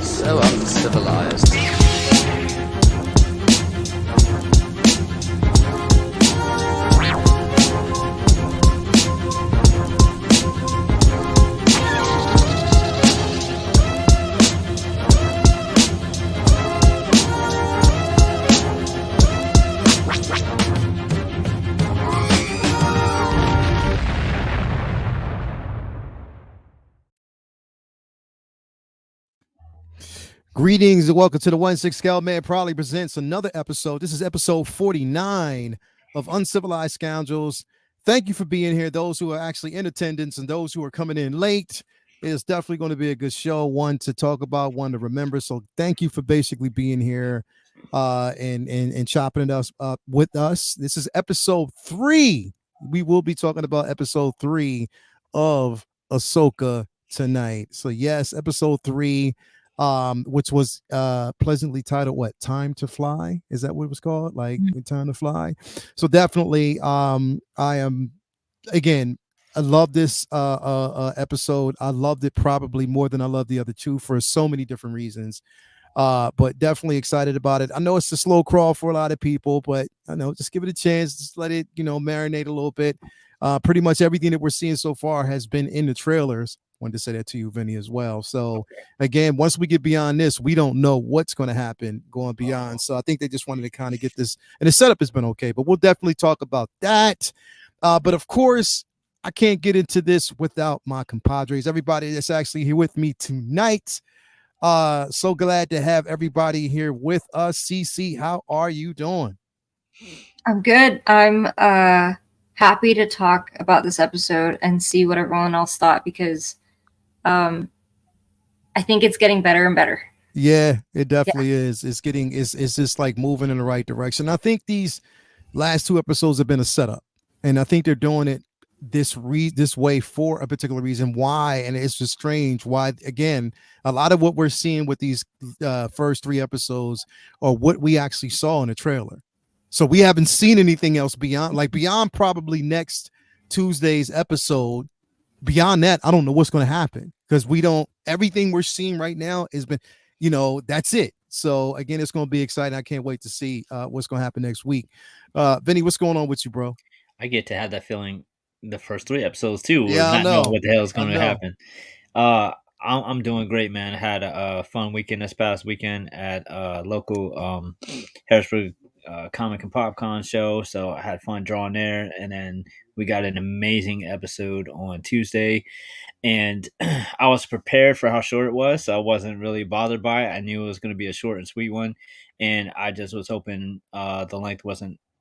So uncivilized. Greetings and welcome to the 1-6 Scout Man proudly presents another episode. This is episode 49 of Uncivilized Scoundrels. Thank you for being here, those who are actually in attendance and those who are coming in late. It's definitely going to be a good show, one to talk about, one to remember. So thank you for basically being here and chopping it up with us. This is episode 3. We will be talking about episode 3 of Ahsoka tonight. So yes, episode 3, which was pleasantly titled what, Time to Fly? Is that what it was called? Like Time to Fly. So definitely I am, again, I love this episode. I loved it probably more than I love the other two for so many different reasons. But definitely excited about it. I know it's a slow crawl for a lot of people, but I know, just give it a chance. Just let it, marinate a little bit. Pretty much everything that we're seeing so far has been in the trailers. Wanted to say that to you, Vinny, as well. So again, once we get beyond this, we don't know what's going to happen going beyond. So I think they just wanted to kind of get this, and the setup has been okay, but we'll definitely talk about that. But of course, I can't get into this without my compadres, everybody that's actually here with me tonight. So glad to have everybody here with us. CC, how are you doing? I'm good. I'm happy to talk about this episode and see what everyone else thought, because I think it's getting better and better. Yeah, it definitely is. It's just like moving in the right direction. I think these last 2 episodes have been a setup, and I think they're doing it this way for a particular reason. Why? And it's just strange why. Again, a lot of what we're seeing with these first 3 episodes are what we actually saw in the trailer. So we haven't seen anything else beyond probably next Tuesday's episode. Beyond that, I don't know what's going to happen, because everything we're seeing right now has been, that's it. So again, it's going to be exciting. I can't wait to see what's going to happen next week. Vinny, what's going on with you, bro? I get to have that feeling the first 3 episodes too, or Yeah, not know what the hell is going to happen. I'm doing great, man. I had a fun weekend this past weekend at local Harrisburg comic and popcorn show, so I had fun drawing there, and then we got an amazing episode on Tuesday, and I was prepared for how short it was, so I wasn't really bothered by it. I knew it was going to be a short and sweet one, and I just was hoping the length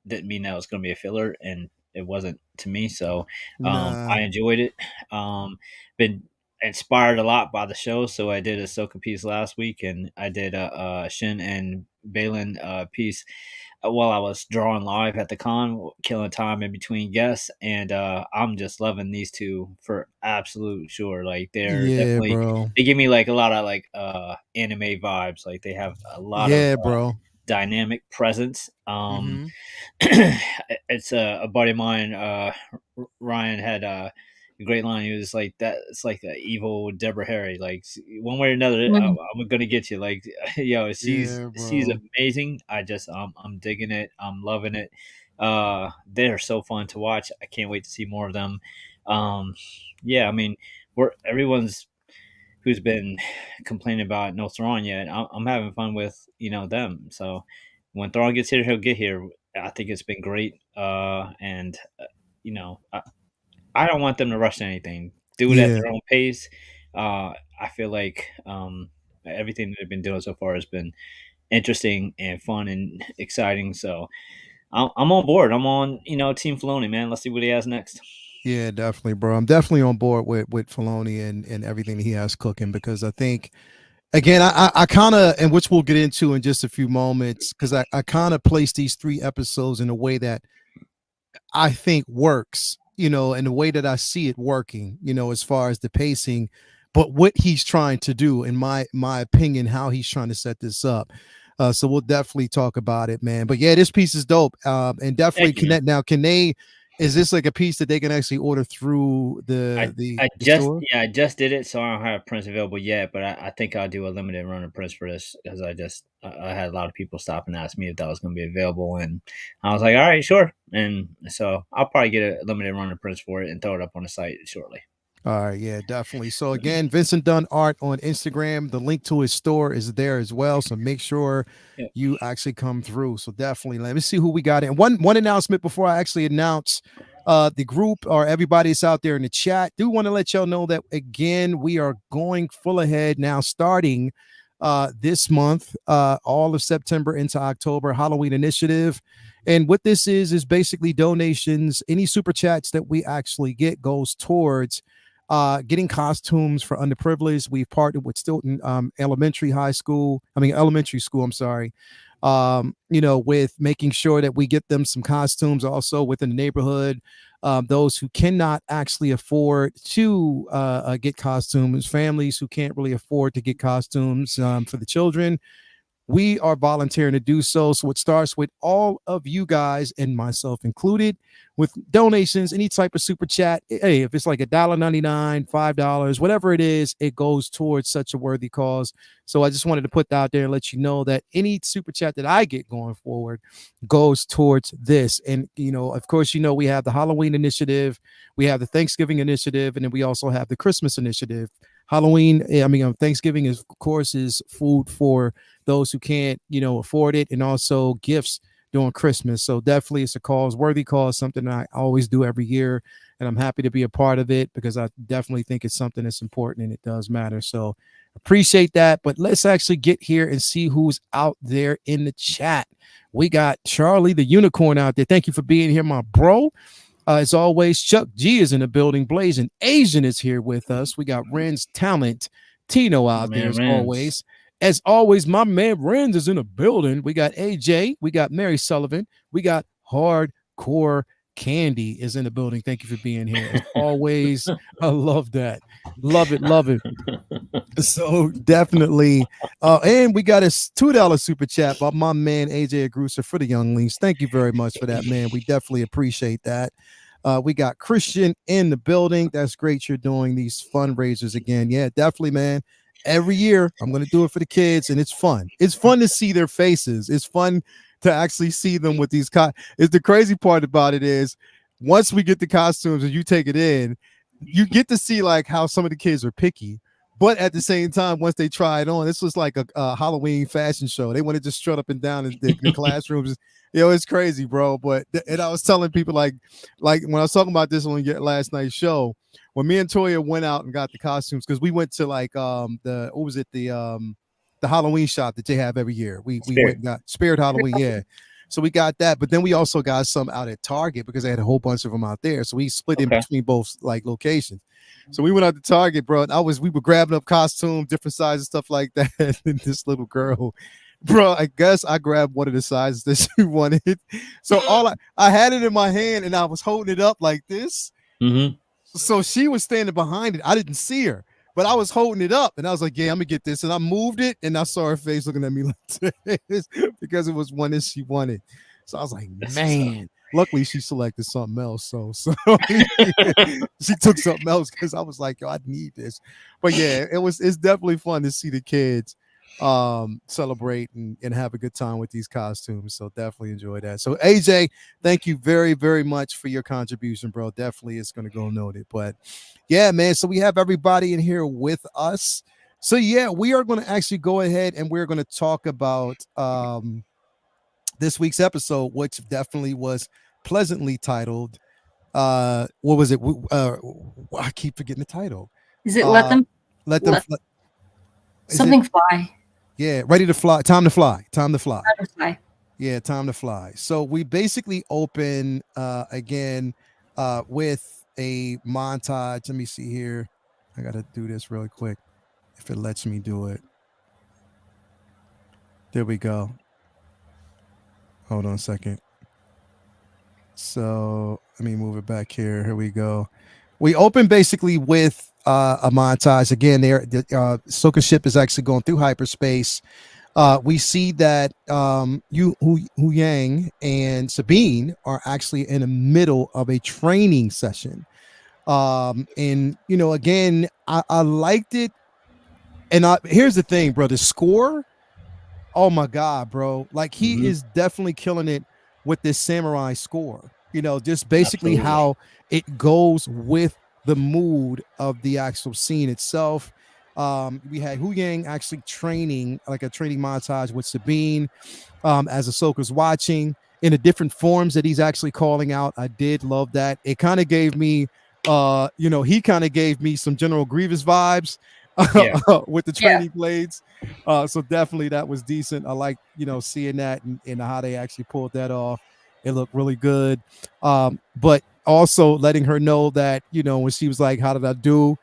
didn't mean that it was going to be a filler, and it wasn't to me. So I enjoyed it. Been inspired a lot by the show, so I did a Ahsoka piece last week, and I did a Shin and Balin piece while I was drawing live at the con, killing time in between guests, and I'm just loving these two for absolute sure. Like they're definitely, bro. They give me like a lot of like anime vibes. Like they have a lot of bro. dynamic presence. It's a buddy of mine, Ryan, had a great line. He was like, that it's like an evil Deborah Harry, like one way or another, I'm gonna get you. Like, she's amazing. I'm digging it. I'm loving it. They're so fun to watch. I can't wait to see more of them. I mean, everyone's who's been complaining about no Thrawn yet. I'm having fun with them. So when Thrawn gets here, he'll get here. I think it's been great. I don't want them to rush anything. Do it at their own pace. I feel like everything they've been doing so far has been interesting and fun and exciting. So I'm on board. I'm on, Team Filoni, man. Let's see what he has next. Yeah, definitely, bro. I'm definitely on board with Filoni and everything he has cooking, because I think, again, I kind of, and which we'll get into in just a few moments, because I kind of place these 3 episodes in a way that I think works, and the way that I see it working, as far as the pacing, but what he's trying to do, in my opinion, how he's trying to set this up. So we'll definitely talk about it, man. But yeah, this piece is dope. And definitely connect. Now, can they Is this like a piece that they can actually order through the the store? I just did it, so I don't have prints available yet. But I think I'll do a limited run of prints for this because I had a lot of people stop and ask me if that was going to be available, and I was like, all right, sure. And so I'll probably get a limited run of prints for it and throw it up on the site shortly. All right, yeah, definitely. So again, Vincent Dunn Art on Instagram. The link to his store is there as well. So make sure Yep. you actually come through. So definitely, let me see who we got in. One announcement before I actually announce the group or everybody that's out there in the chat. Do want to let y'all know that again, we are going full ahead now, starting this month, all of September into October, Halloween initiative. And what this is basically donations. Any super chats that we actually get goes towards getting costumes for underprivileged. We've partnered with Stilton elementary school, I'm sorry. With making sure that we get them some costumes also within the neighborhood. Those who cannot actually afford to get costumes, families who can't really afford to get costumes for the children. We are volunteering to do so. So it starts with all of you guys and myself included with donations, any type of super chat. Hey, if it's like $1.99, $5, whatever it is, it goes towards such a worthy cause. So I just wanted to put that out there and let you know that any super chat that I get going forward goes towards this. And, of course, we have the Halloween initiative, we have the Thanksgiving initiative, and then we also have the Christmas initiative. Thanksgiving is, of course, is food for those who can't, afford it, and also gifts during Christmas. So definitely it's a worthy cause, something that I always do every year. And I'm happy to be a part of it because I definitely think it's something that's important and it does matter. So appreciate that. But let's actually get here and see who's out there in the chat. We got Charlie the Unicorn out there. Thank you for being here, my bro. As always, Chuck G is in the building. Blazing Asian is here with us. We got Wren's talent, Tino out there as always. As always, my man Wren is in the building. We got AJ. We got Mary Sullivan. We got Hardcore Candy is in the building. Thank you for being here. As always, I love that. Love it. Love it. So definitely. And we got a $2 super chat by my man AJ Agrusa for the younglings. Thank you very much for that, man. We definitely appreciate that. We got Christian in the building. That's great. You're doing these fundraisers again. Yeah, definitely, man. Every year I'm going to do it for the kids, and it's fun. It's fun to see their faces. It's fun to actually see them with these. It's the crazy part about it is once we get the costumes and you take it in, you get to see like how some of the kids are picky. But at the same time, once they try it on, this was like a Halloween fashion show. They want to just strut up and down in the classrooms. It's crazy, bro. But and I was telling people like when I was talking about this on last night's show, when me and Toya went out and got the costumes, because we went to like the Halloween shop that they have every year. We went and got Spirit Halloween, yeah. So we got that, but then we also got some out at Target because they had a whole bunch of them out there. So we split in between both like locations. So we went out to Target, bro. We were grabbing up costumes, different sizes, stuff like that. And this little girl, bro, I guess I grabbed one of the sizes that she wanted. So I had it in my hand and I was holding it up like this. Mm-hmm. So she was standing behind it. I didn't see her, but I was holding it up and I was like, yeah, I'm gonna get this. And I moved it and I saw her face looking at me like this because it was one that she wanted. So I was like, man. Luckily, she selected something else, so she took something else because I was like, yo, I need this. But yeah, it's definitely fun to see the kids celebrate and have a good time with these costumes. So definitely enjoy that. So AJ, thank you very, very much for your contribution, bro. Definitely it's going to go noted. But yeah, man, so we have everybody in here with us. So yeah, we are going to actually go ahead and we're going to talk about this week's episode, which definitely was pleasantly titled what was it? I keep forgetting the title. Is it let them something fly? Yeah, ready to fly. Time to fly. Time to fly. Time to fly. Yeah, time to fly. So we basically open again with a montage. Let me see here. I gotta do this really quick if it lets me do it. There we go. Hold on a second. So let me move it back here. Here we go. We open basically with a montage. Again, Ahsoka ship is actually going through hyperspace. We see that Hu Yang and Sabine are actually in the middle of a training session. And again, I liked it. And here's the thing, bro. The score, oh my god, bro! Like he Mhm. is definitely killing it with this samurai score. Just basically Absolutely. how it goes with the mood of the actual scene itself. We had Hu Yang actually training, like a training montage with Sabine, as Ahsoka's watching in the different forms that he's actually calling out. I did love that. It kind of gave me, he kind of gave me some General Grievous vibes Yeah. with the Yeah. training blades. So definitely that was decent. I like, seeing that and how they actually pulled that off. It looked really good. But also letting her know that, when she was like, how did I do?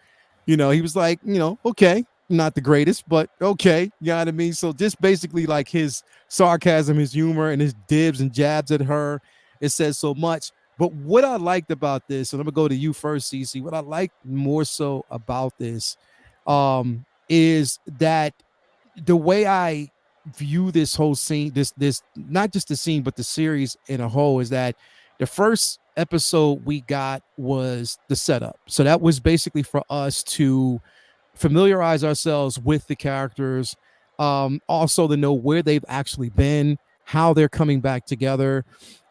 He was like, okay, not the greatest, but okay. You know what I mean? So just basically like his sarcasm, his humor, and his dibs and jabs at her, it says so much. But what I liked about this, and I'm gonna go to you first, CC. What I like more so about this is that the way I view this whole scene, this not just the scene, but the series in a whole, is that the first episode we got was the setup. So that was basically for us to familiarize ourselves with the characters, also to know where they've actually been, how they're coming back together.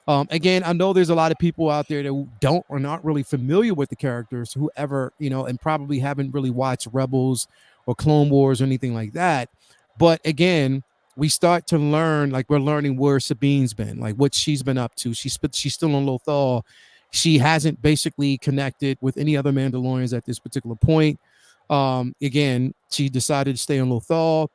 Again, I know there's a lot of people out there that don't or not really familiar with the characters, whoever, and probably haven't really watched Rebels or Clone Wars or anything like that. But again, we start to learn, like we're learning where Sabine's been, like what she's been up to. She's still on Lothal. She hasn't basically connected with any other Mandalorians at this particular point. Again, she decided to stay on Lothal.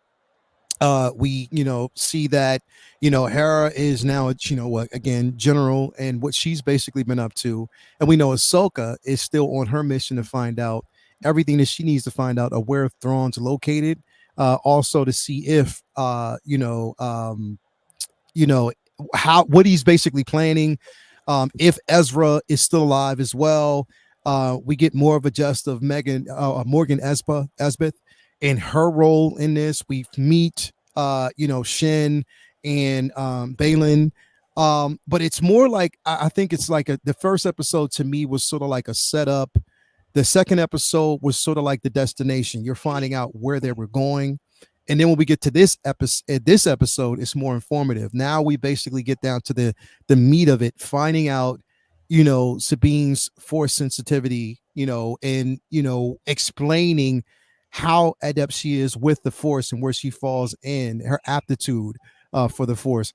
We see that Hera is now again general, and what she's basically been up to, and we know Ahsoka is still on her mission to find out everything that she needs to find out of where Thrawn's located, also to see if how what he's basically planning, if Ezra is still alive as well. We get more of a gist of Morgan Esbeth and her role in this. We meet Shin and Balin. But it's more like I think it's like the first episode to me was sort of like a setup. The second episode was sort of like the destination. You're finding out where they were going. And then when we get to this episode, it's more informative. Now we basically get down to the meat of it, finding out, Sabine's force sensitivity, and explaining how adept she is with the force and where she falls in her aptitude for the force.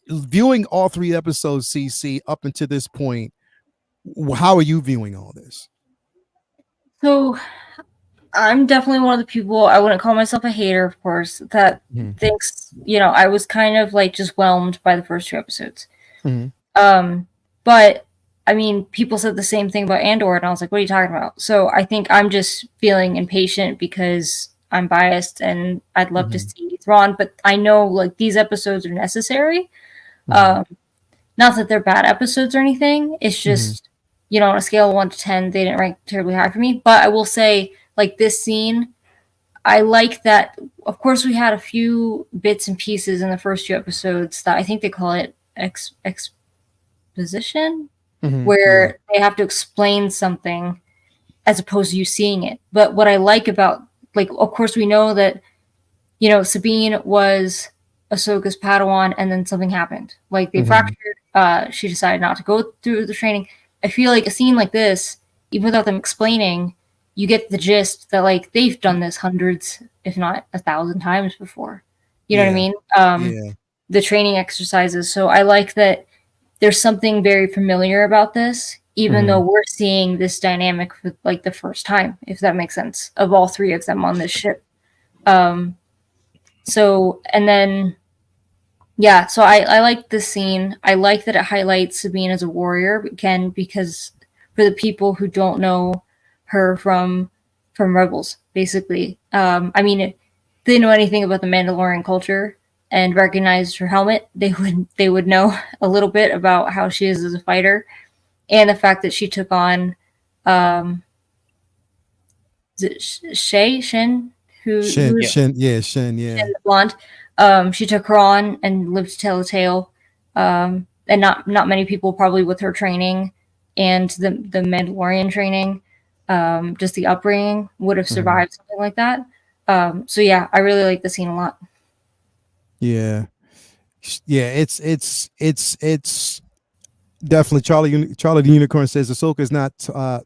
Viewing all three episodes, CC, up until this point, how are you viewing all this? So I'm definitely one of the people, I wouldn't call myself a hater, of course, that thinks, I was kind of like just whelmed by the first two episodes. But I mean, people said the same thing about Andor, and I was like, what are you talking about? So I think I'm just feeling impatient because I'm biased and I'd love to see Thrawn, but I know like these episodes are necessary. Not that they're bad episodes or anything. It's just, on a scale of 1 to 10, they didn't rank terribly high for me. But I will say, like this scene, I like that. Of course, we had a few bits and pieces in the first two episodes that I think they call it exposition, where they have to explain something as opposed to you seeing it. But what I like about, like, of course, we know that, Sabine was Ahsoka's Padawan, and then something happened. Like they fractured. She decided not to go through the training. I feel like a scene like this, even without them explaining, you get the gist that like they've done this hundreds, if not 1,000 times before. You know what I mean? The training exercises. So I like that there's something very familiar about this, even though we're seeing this dynamic for like the first time, if that makes sense, of all three of them on this ship. So, and then, yeah, so I like this scene. I like that it highlights Sabine as a warrior, again, because for the people who don't know her from Rebels, basically, I mean, if they know anything about the Mandalorian culture and recognize her helmet, they would know a little bit about how she is as a fighter, and the fact that she took on, is it Shin? Shin, yeah. Shin the blonde. She took her on and lived to tell the tale. And not many people probably with her training and the Mandalorian training, just the upbringing would have survived something like that. So yeah, I really like the scene a lot. Yeah. Yeah, it's definitely Charlie the Unicorn says Ahsoka is not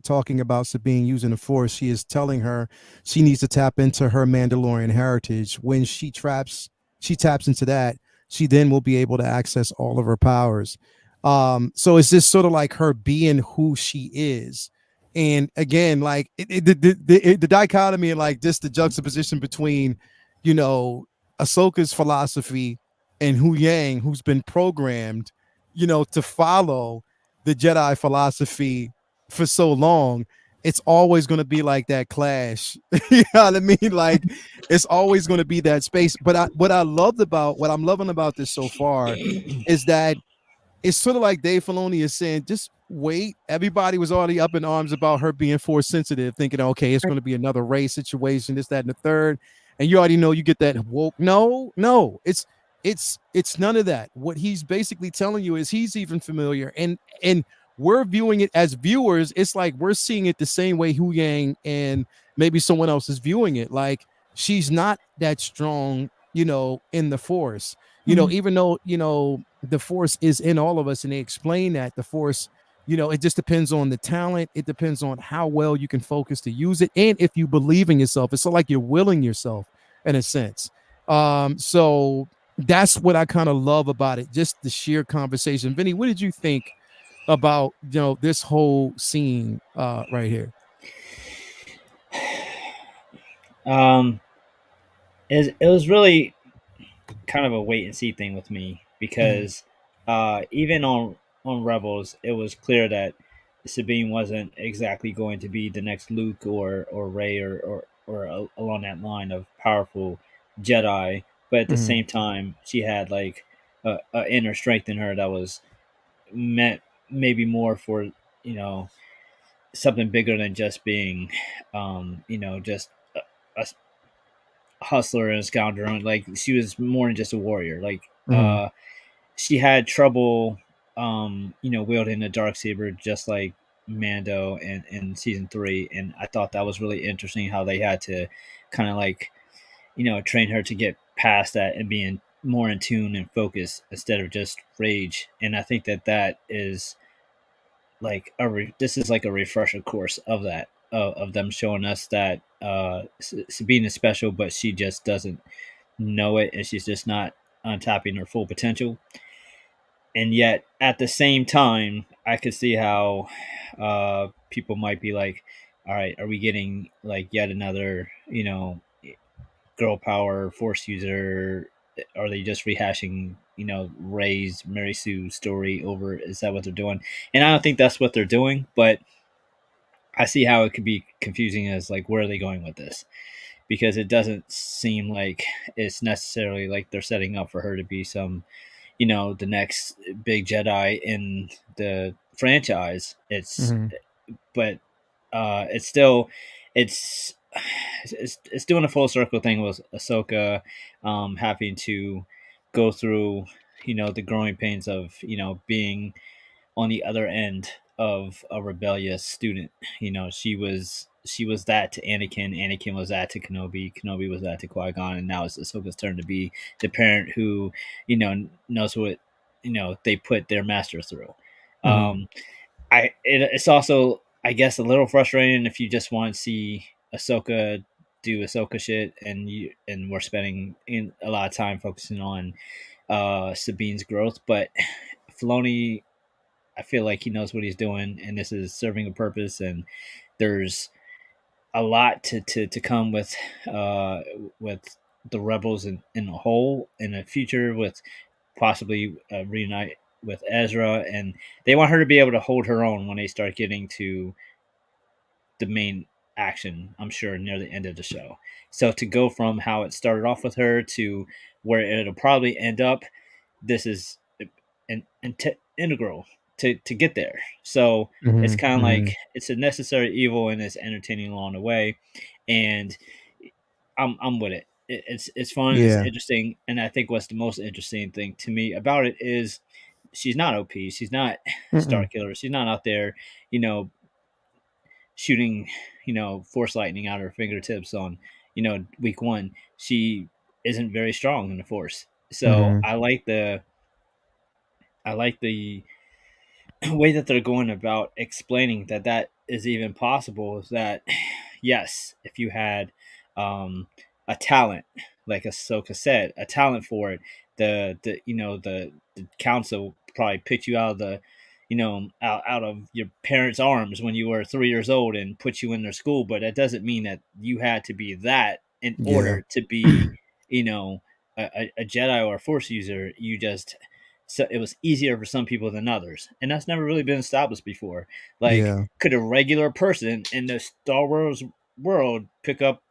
talking about Sabine using the Force. She is telling her she needs to tap into her Mandalorian heritage. When she taps into that, she then will be able to access all of her powers. So it's just sort of like her being who she is. And again, like the dichotomy and like just the juxtaposition between, you know, Ahsoka's philosophy and Hu Yang, who's been programmed, you know, to follow the Jedi philosophy for so long, it's always going to be like that clash. You know what I mean? Like it's always going to be that space. But what I'm loving about this so far is that it's sort of like Dave Filoni is saying, just wait. Everybody was already up in arms about her being Force sensitive, thinking, okay, it's going to be another race situation, this, that, and the third. And you already know you get that woke. No, it's none of that. What he's basically telling you is he's even familiar, and we're viewing it as viewers. It's like we're seeing it the same way Hu Yang and maybe someone else is viewing it. Like she's not that strong, you know, in the Force. You know, even though, you know, the Force is in all of us, and they explain that the Force, you know, it just depends on the talent. It depends on how well you can focus to use it, and if you believe in yourself. It's like you're willing yourself in a sense. So that's what I kind of love about it, just the sheer conversation. Vinny, what did you think about, you know, this whole scene right here? It was really kind of a wait and see thing with me because even on Rebels, it was clear that Sabine wasn't exactly going to be the next Luke or Rey or along that line of powerful Jedi, but at the same time, she had like a inner strength in her that was meant maybe more for, you know, something bigger than just being you know, just a hustler and a scoundrel. Like she was more than just a warrior. Like she had trouble, you know, wielding the dark saber just like Mando in season 3, and I thought that was really interesting how they had to kind of like, you know, train her to get past that and being more in tune and focus instead of just rage. And I think that that is like this is like a refresher course of that, of them showing us that Sabine is special, but she just doesn't know it, and she's just not untapping her full potential. And yet, at the same time, I could see how people might be like, "All right, are we getting like yet another, you know, girl power force user? Are they just rehashing, you know, Ray's Mary Sue story over? Is that what they're doing?" And I don't think that's what they're doing, but I see how it could be confusing as like, where are they going with this? Because it doesn't seem like it's necessarily like they're setting up for her to be some, you know, the next big Jedi in the franchise. But it's still, it's, it's doing a full circle thing with Ahsoka, having to go through, you know, the growing pains of, you know, being on the other end of a rebellious student. You know, she was that to Anakin. Anakin was that to Kenobi. Kenobi was that to Qui Gon, and now it's Ahsoka's turn to be the parent who, you know, knows what, you know, they put their master through. It's also, I guess, a little frustrating if you just want to see Ahsoka do Ahsoka shit, and we're spending a lot of time focusing on Sabine's growth, but Filoni, I feel like he knows what he's doing, and this is serving a purpose. And there's a lot to come with the rebels in a whole in the future, with possibly reunite with Ezra, and they want her to be able to hold her own when they start getting to the main action. I'm sure near the end of the show. So to go from how it started off with her to where it'll probably end up, this is integral to get there. So it's kind of like it's a necessary evil, and it's entertaining along the way, and I'm with it. it's fun, it's Yeah. interesting, and I think what's the most interesting thing to me about it is she's not OP, she's not Star Mm-mm. Killer, she's not out there, you know, shooting, force lightning out of her fingertips on, week one. She isn't very strong in the force, so Mm-hmm. I like the way that they're going about explaining that that is even possible. Is that yes, if you had a talent, like Ahsoka said, a talent for it, the council probably picked you out of the out of your parents' arms when you were 3 years old and put you in their school, but that doesn't mean that you had to be that in Yeah. order to be you know a Jedi or a Force user. You just so it was easier for some people than others, and that's never really been established before. Like, Yeah. could a regular person in the Star Wars world pick up,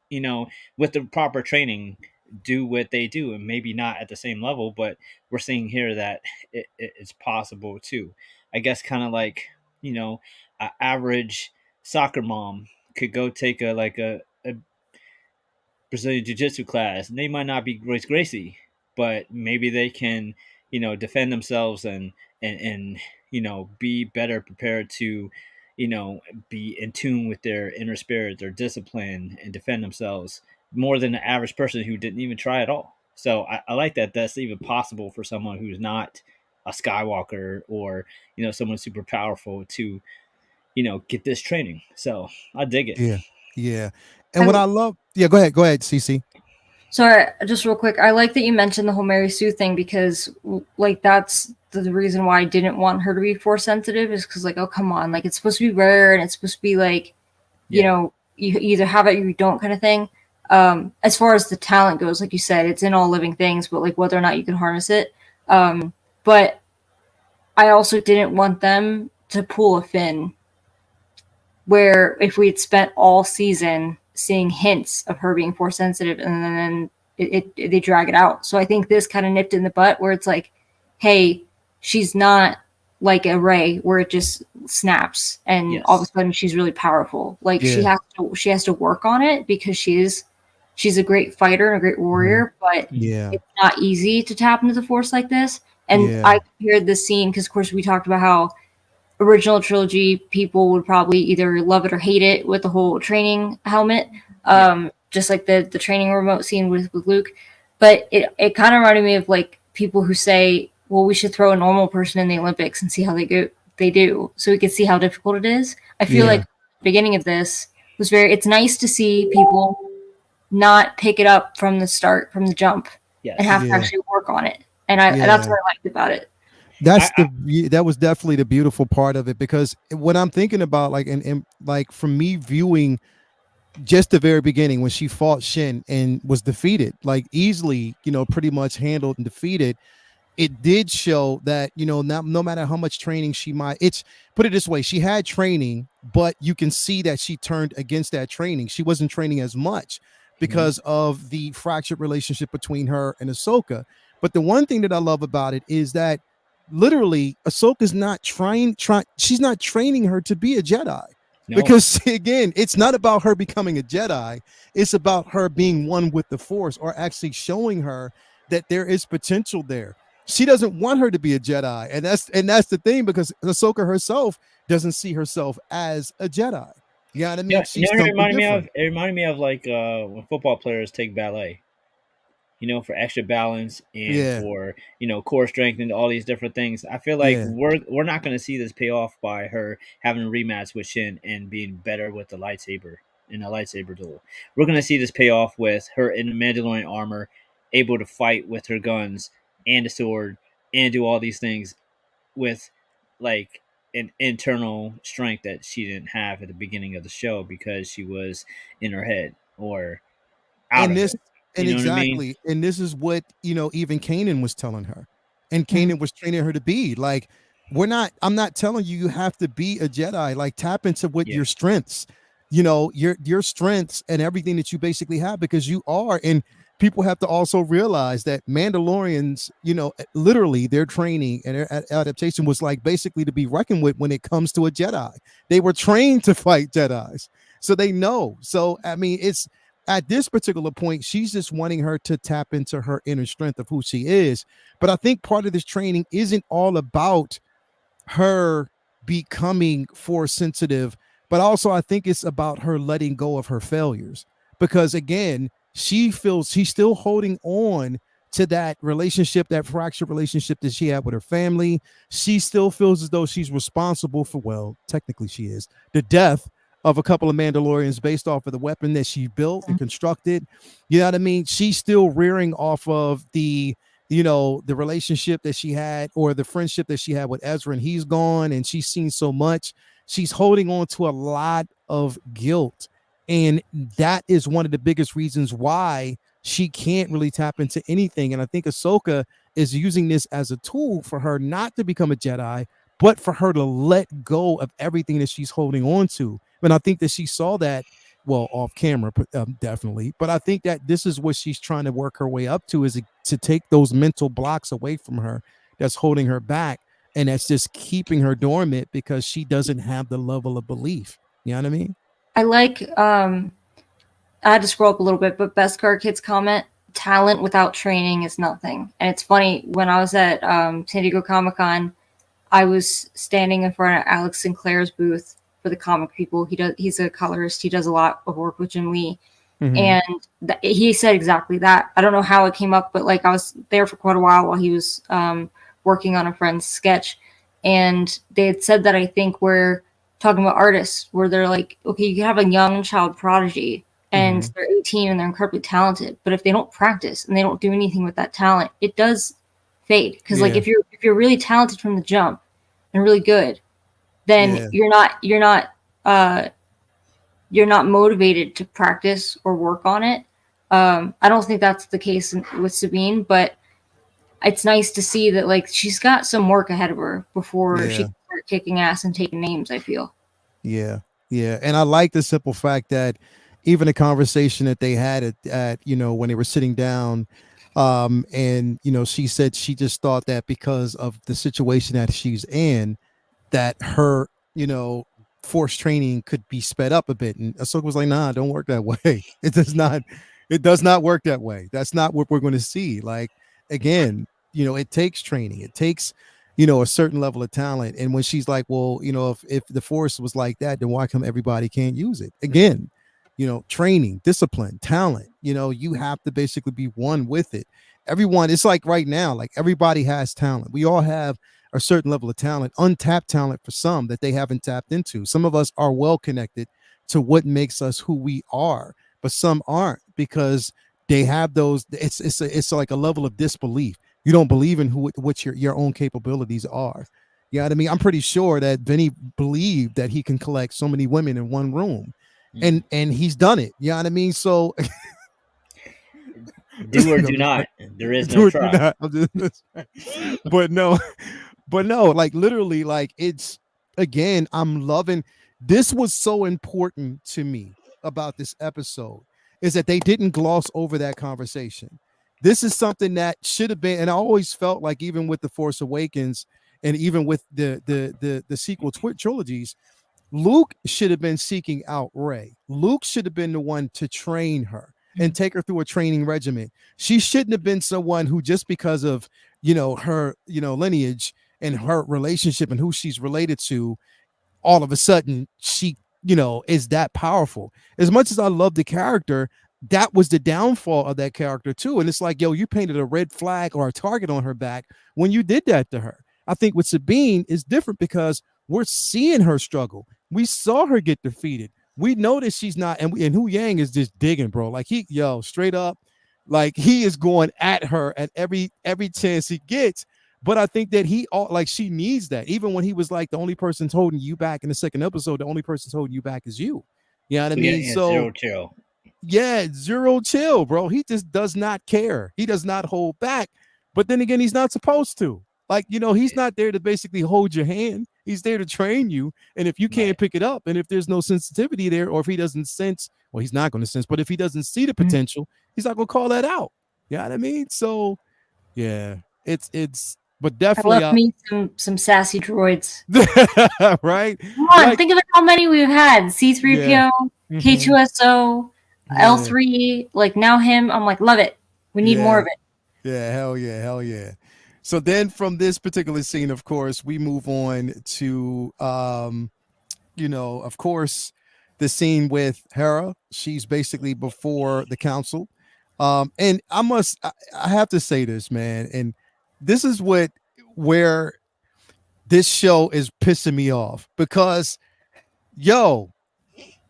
with the proper training, do what they do, and maybe not at the same level, but we're seeing here that it's possible too. I guess kind of like an average soccer mom could go take a Brazilian Jiu Jitsu class, and they might not be Grace Gracie, but maybe they can, defend themselves and be better prepared to, be in tune with their inner spirit, their discipline, and defend themselves more than the average person who didn't even try at all. So I like that that's even possible for someone who's not a Skywalker or someone super powerful to get this training. So I dig it. Yeah. Yeah. And what I love, yeah, go ahead, CC. Sorry, just real quick. I like that you mentioned the whole Mary Sue thing because, like, that's the reason why I didn't want her to be force sensitive is because, like, oh, come on. Like, it's supposed to be rare and it's supposed to be, like, you know, you either have it or you don't kind of thing. As far as the talent goes, like you said, it's in all living things, but, like, whether or not you can harness it. But I also didn't want them to pull a Finn where if we had spent all season seeing hints of her being force sensitive and then they drag it out. So I think this kind of nipped in the butt where it's like, hey, she's not like a Rey where it just snaps and all of a sudden she's really powerful. Like she has to work on it because she's a great fighter and a great warrior, but it's not easy to tap into the force like this. And I compared this scene because of course we talked about how original trilogy people would probably either love it or hate it with the whole training helmet, just like the training remote scene with Luke. But it kind of reminded me of like people who say, well, we should throw a normal person in the Olympics and see how they do so we can see how difficult it is. I feel like the beginning of this was it's nice to see people not pick it up from the start, from the jump, and have to actually work on it. And that's what I liked about it. That was definitely the beautiful part of it, because what I'm thinking about, like, and like from me viewing just the very beginning when she fought Shin and was defeated, like easily, pretty much handled and defeated, it did show that, no matter how much training she might, put it this way, she had training, but you can see that she turned against that training. She wasn't training as much because of the fractured relationship between her and Ahsoka. But the one thing that I love about it is that literally Ahsoka's not she's not training her to be a Jedi. No. Because again, it's not about her becoming a Jedi. It's about her being one with the Force, or actually showing her that there is potential there. She doesn't want her to be a Jedi. And that's the thing, because Ahsoka herself doesn't see herself as a Jedi. You know what I mean? She's it reminded me of like when football players take ballet. For extra balance and for, core strength and all these different things. I feel like we're not going to see this pay off by her having a rematch with Shin and being better with the lightsaber in a lightsaber duel. We're going to see this pay off with her in the Mandalorian armor, able to fight with her guns and a sword and do all these things with like an internal strength that she didn't have at the beginning of the show because she was in her head or out of it. And exactly. And this is what, even Kanan was telling her. And Kanan was training her to be. Like, I'm not telling you have to be a Jedi. Like, tap into what your strengths, your strengths and everything that you basically have, because you are. And people have to also realize that Mandalorians, literally their training and their adaptation was like basically to be reckoned with when it comes to a Jedi. They were trained to fight Jedis. So they know. So, I mean, at this particular point, she's just wanting her to tap into her inner strength of who she is. But I think part of this training isn't all about her becoming force sensitive, but also I think it's about her letting go of her failures. Because again, she feels she's still holding on to that relationship, that fractured relationship that she had with her family. She still feels as though she's responsible for, well, technically she is, the death of a couple of Mandalorians based off of the weapon that she built and constructed. You know what I mean? She's still rearing off of the, you know, the relationship that she had or the friendship that she had with Ezra, and he's gone and she's seen so much. She's holding on to a lot of guilt. And that is one of the biggest reasons why she can't really tap into anything. And I think Ahsoka is using this as a tool for her not to become a Jedi, but for her to let go of everything that she's holding on to. And I think that she saw that, well, off camera, definitely. But I think that this is what she's trying to work her way up to, is to take those mental blocks away from her that's holding her back. And that's just keeping her dormant because she doesn't have the level of belief. You know what I mean? I like, I had to scroll up a little bit, but Beskar Kids comment, talent without training is nothing. And it's funny, when I was at San Diego Comic-Con, I was standing in front of Alex Sinclair's booth for the comic people. He's a colorist. He does a lot of work with Jim Lee. Mm-hmm. And he said exactly that. I don't know how it came up, but like I was there for quite a while he was working on a friend's sketch. And they had said that, I think, we're talking about artists where they're like, okay, you can have a young child prodigy and they're 18 and they're incredibly talented, but if they don't practice and they don't do anything with that talent, it does fade. Because like if you're really talented from the jump and really good, then you're not motivated to practice or work on it. I don't think that's the case with Sabine, but it's nice to see that like she's got some work ahead of her before she can start kicking ass and taking names, I feel. Yeah. And I like the simple fact that even the conversation that they had at you know, when they were sitting down, and you know, she said she just thought that because of the situation that she's in, that her, you know, force training could be sped up a bit. And Ahsoka was like, nah, don't work that way. It does not work that way. That's not what we're going to see. Like, again, you know, it takes training. It takes, you know, a certain level of talent. And when she's like, well, you know, if the force was like that, then why come everybody can't use it? Again, you know, training, discipline, talent, you know, you have to basically be one with it. Everyone, it's like right now, like everybody has talent. We all have a certain level of talent, untapped talent for some that they haven't tapped into. Some of us are well connected to what makes us who we are, but some aren't because they have those. It's like a level of disbelief. You don't believe in what your own capabilities are. You know what I mean? I'm pretty sure that Vinny believed that he can collect so many women in one room, and he's done it. You know what I mean? So do or do not. There is no try. But no, like literally, like it's, again, I'm loving. This was so important to me about this episode is that they didn't gloss over that conversation. This is something that should have been, and I always felt like even with The Force Awakens and even with the sequel trilogies, Luke should have been seeking out Rey. Luke should have been the one to train her and take her through a training regimen. She shouldn't have been someone who, just because of, you know, her, you know, lineage and her relationship and who she's related to, all of a sudden she, you know, is that powerful. As much as I love the character, that was the downfall of that character too. And it's like, yo, you painted a red flag or a target on her back when you did that to her. I think with Sabine is different because we're seeing her struggle. We saw her get defeated. We know that she's not, and Hu Yang is just digging, bro. Like straight up, like he is going at her at every chance he gets. But I think that she needs that. Even when he was like, the only person's holding you back in the second episode, the only person's holding you back is you. You know what I mean? Yeah, so zero chill. Yeah, zero chill, bro. He just does not care. He does not hold back. But then again, he's not supposed to. Like, you know, he's not there to basically hold your hand. He's there to train you. And if you can't pick it up, and if there's no sensitivity there, or if he doesn't sense, well, he's not going to sense, but if he doesn't see the potential, he's not going to call that out. You know what I mean? So, yeah, but definitely. I love me some sassy droids. Right? Come on, think of how many we've had. C-3PO, K2SO, L3, like now him, I'm like, love it. We need more of it. Yeah, hell yeah, hell yeah. So then from this particular scene, of course, we move on to of course, the scene with Hera. She's basically before the council. And I have to say this, man, and this is where this show is pissing me off because yo,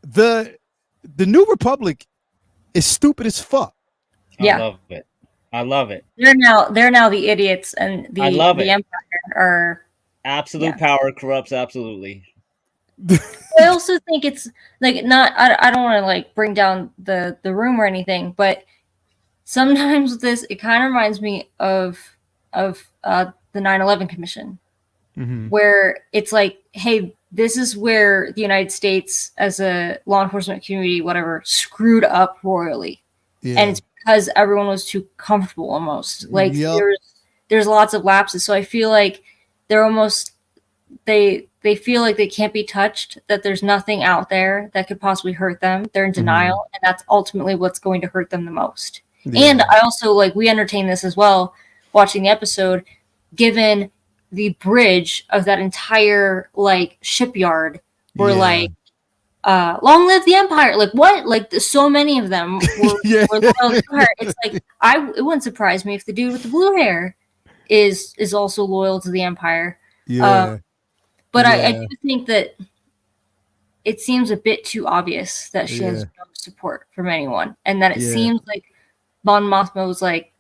the New Republic is stupid as fuck. Yeah. I love it. I love it. They're now the idiots, and the Empire are absolute power corrupts absolutely. I also think it's like not. I don't want to like bring down the room or anything, but sometimes with this, it kind of reminds me of the 9/11 Commission, where it's like, hey, this is where the United States, as a law enforcement community, whatever, screwed up royally, and it's because everyone was too comfortable. Almost like there's lots of lapses. So I feel like they're almost they feel like they can't be touched, that there's nothing out there that could possibly hurt them. They're in denial, and that's ultimately what's going to hurt them the most. And I also, like, we entertain this as well, watching the episode, given the bridge of that entire, like, shipyard were like, long live the Empire. Like, what? Like, so many of them were loyal to her. It's like, it wouldn't surprise me if the dude with the blue hair is also loyal to the Empire. But I do think that it seems a bit too obvious that she has no support from anyone, and that it seems like Mon Mothma was like,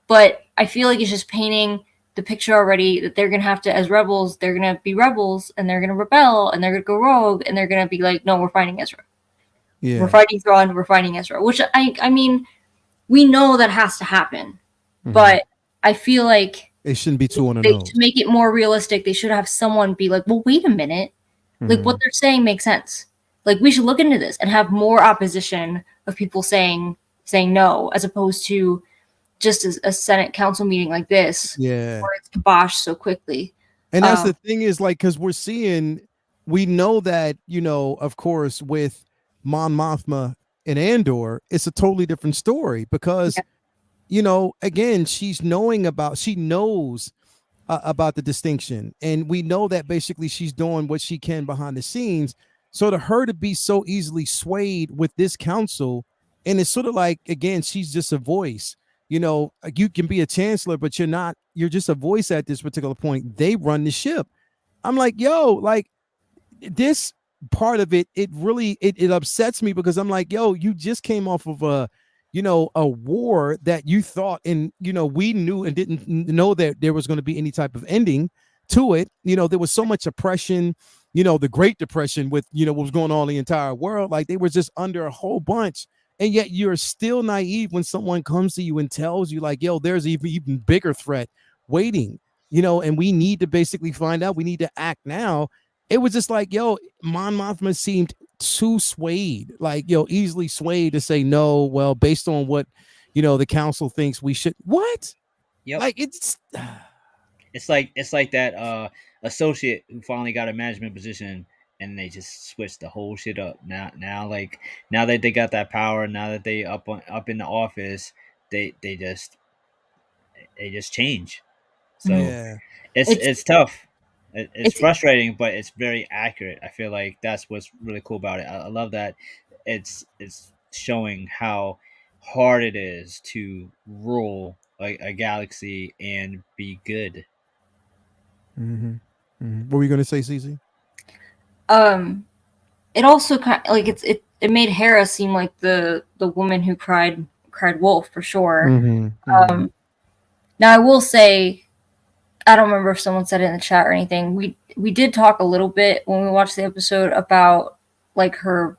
but I feel like it's just painting the picture already that they're gonna have to, as rebels, they're gonna be rebels, and they're gonna rebel, and they're gonna go rogue, and they're gonna be like, no, we're fighting Ezra. We're fighting Thrawn, we're fighting Ezra. Which I mean, we know that has to happen, but I feel like it shouldn't be too on the nose. To make it more realistic, they should have someone be like, well, wait a minute. Like, what they're saying makes sense. Like, we should look into this and have more opposition of people saying no, as opposed to just a Senate council meeting like this, where it's kiboshed so quickly. And that's the thing is, like, because we know that, of course, with Mon Mothma and Andor, it's a totally different story because again, she knows about the distinction, and we know that basically she's doing what she can behind the scenes. So to her to be so easily swayed with this council, and it's sort of like, again, she's just a voice. You can be a chancellor, but you're just a voice at this particular point. They run the ship. I'm like, like this part of it really upsets me because I'm like, you just came off of a war that you thought, and we knew and didn't know that there was going to be any type of ending to it. There was so much oppression, the Great Depression with what was going on in the entire world. Like, they were just under a whole bunch, and yet you're still naive when someone comes to you and tells you, like, there's even bigger threat waiting, and we need to basically find out. We need to act now. It was just like, Mon Mothma seemed too swayed, like, easily swayed to say no. Well, based on what, the council thinks we should. What? Yep. Like, it's like that associate who finally got a management position, and they just switched the whole shit up. Now that they got that power, now that they up in the office, they just change. So it's tough. It's frustrating, but it's very accurate. I feel like that's what's really cool about it. I love that it's showing how hard it is to rule a galaxy and be good. What were you going to say, Cece? It also kind of, like, it made Hera seem like the woman who cried wolf for sure. Now I will say, I don't remember if someone said it in the chat or anything. We did talk a little bit when we watched the episode about, like, her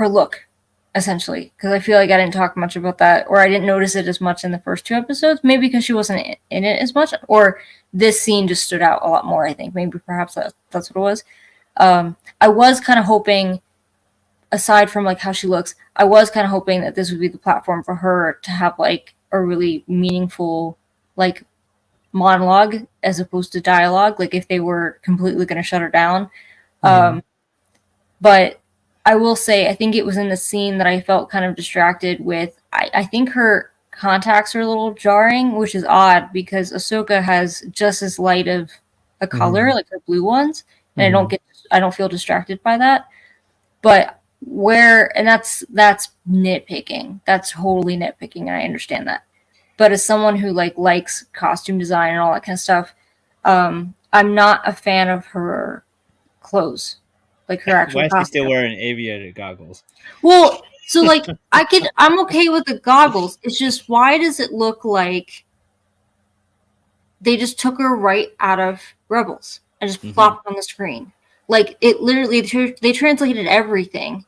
look, essentially, because I feel like I didn't talk much about that, or I didn't notice it as much in the first two episodes. Maybe because she wasn't in it as much, or this scene just stood out a lot more. I think maybe perhaps that's what it was. I was kind of hoping, aside from, like, how she looks, I was kind of hoping that this would be the platform for her to have, like, a really meaningful, like, monologue as opposed to dialogue, like if they were completely going to shut her down. But I will say, I think it was in the scene that I felt kind of distracted with. I think her contacts are a little jarring, which is odd because Ahsoka has just as light of a color, like her blue ones, and I don't feel distracted by that. But that's nitpicking. That's totally nitpicking, and I understand that. But as someone who likes costume design and all that kind of stuff, I'm not a fan of her clothes, like her actual Why is she still costume. wearing aviator goggles? Well, so I'm okay with the goggles. It's just, why does it look like they just took her right out of Rebels and just plopped on the screen? Like, it literally, they translated everything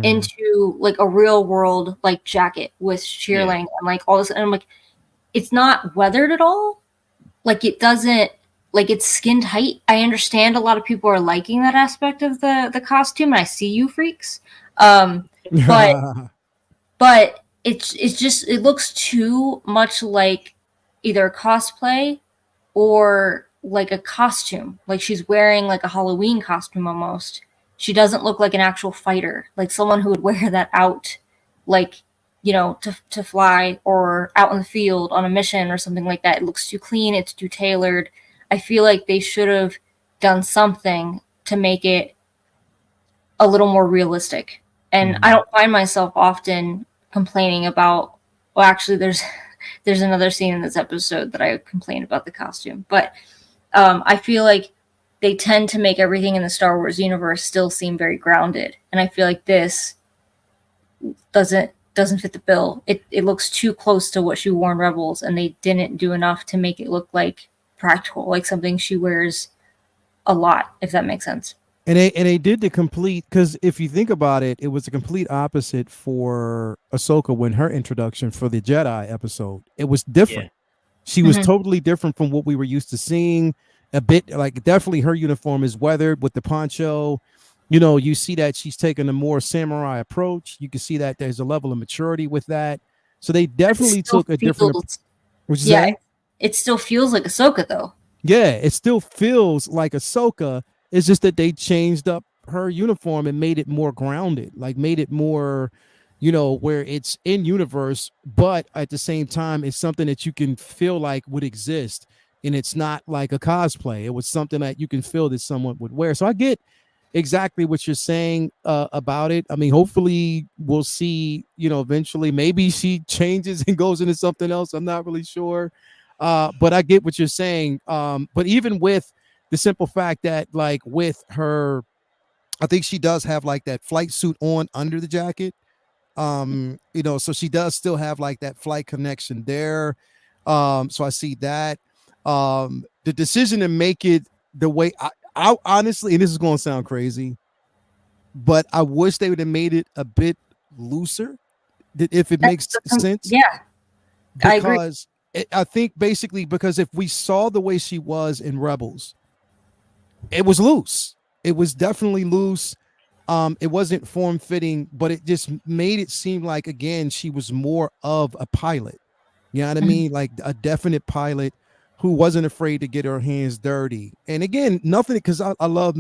into like a real world like jacket with shearling and like all this, and I'm like, it's not weathered at all. Like, it doesn't, like, it's skin tight. I understand a lot of people are liking that aspect of the costume, and I see you freaks. But it's just, it looks too much like either cosplay or like a costume. Like, she's wearing like a Halloween costume almost. She doesn't look like an actual fighter, like someone who would wear that out, like, you know, to fly or out in the field on a mission or something like that. It looks too clean. It's too tailored. I feel like they should have done something to make it a little more realistic. And I don't find myself often complaining about, well, actually there's another scene in this episode that I complained about the costume, but I feel like they tend to make everything in the Star Wars universe still seem very grounded, and I feel like this doesn't fit the bill. It looks too close to what she wore in Rebels, and they didn't do enough to make it look like practical, like something she wears a lot, if that makes sense. And they did the complete, because if you think about it, it was the complete opposite for Ahsoka when her introduction for the Jedi episode. It was different. She was totally different from what we were used to seeing. A bit like, definitely her uniform is weathered with the poncho. You know, you see that she's taken a more samurai approach. You can see that there's a level of maturity with that. So they definitely took a different. It still feels like Ahsoka though. Yeah, it still feels like Ahsoka. It's just that they changed up her uniform and made it more grounded, like made it more, you know, where it's in universe, but at the same time, it's something that you can feel like would exist. And it's not like a cosplay. It was something that you can feel that someone would wear. So I get exactly what you're saying about it. I mean, hopefully we'll see, you know, eventually maybe she changes and goes into something else. I'm not really sure. But I get what you're saying. But even with the simple fact that, like, with her, I think she does have like that flight suit on under the jacket. You know, so she does still have like that flight connection there. So I see that. The decision to make it the way I honestly, and this is going to sound crazy, but I wish they would have made it a bit looser, if it makes sense. Yeah, I agree. Because I think basically, because if we saw the way she was in Rebels, it was loose. It was definitely loose. It wasn't form fitting, but it just made it seem like, again, she was more of a pilot. You know what I mean? Like a definite pilot who wasn't afraid to get her hands dirty. And again, nothing, because I love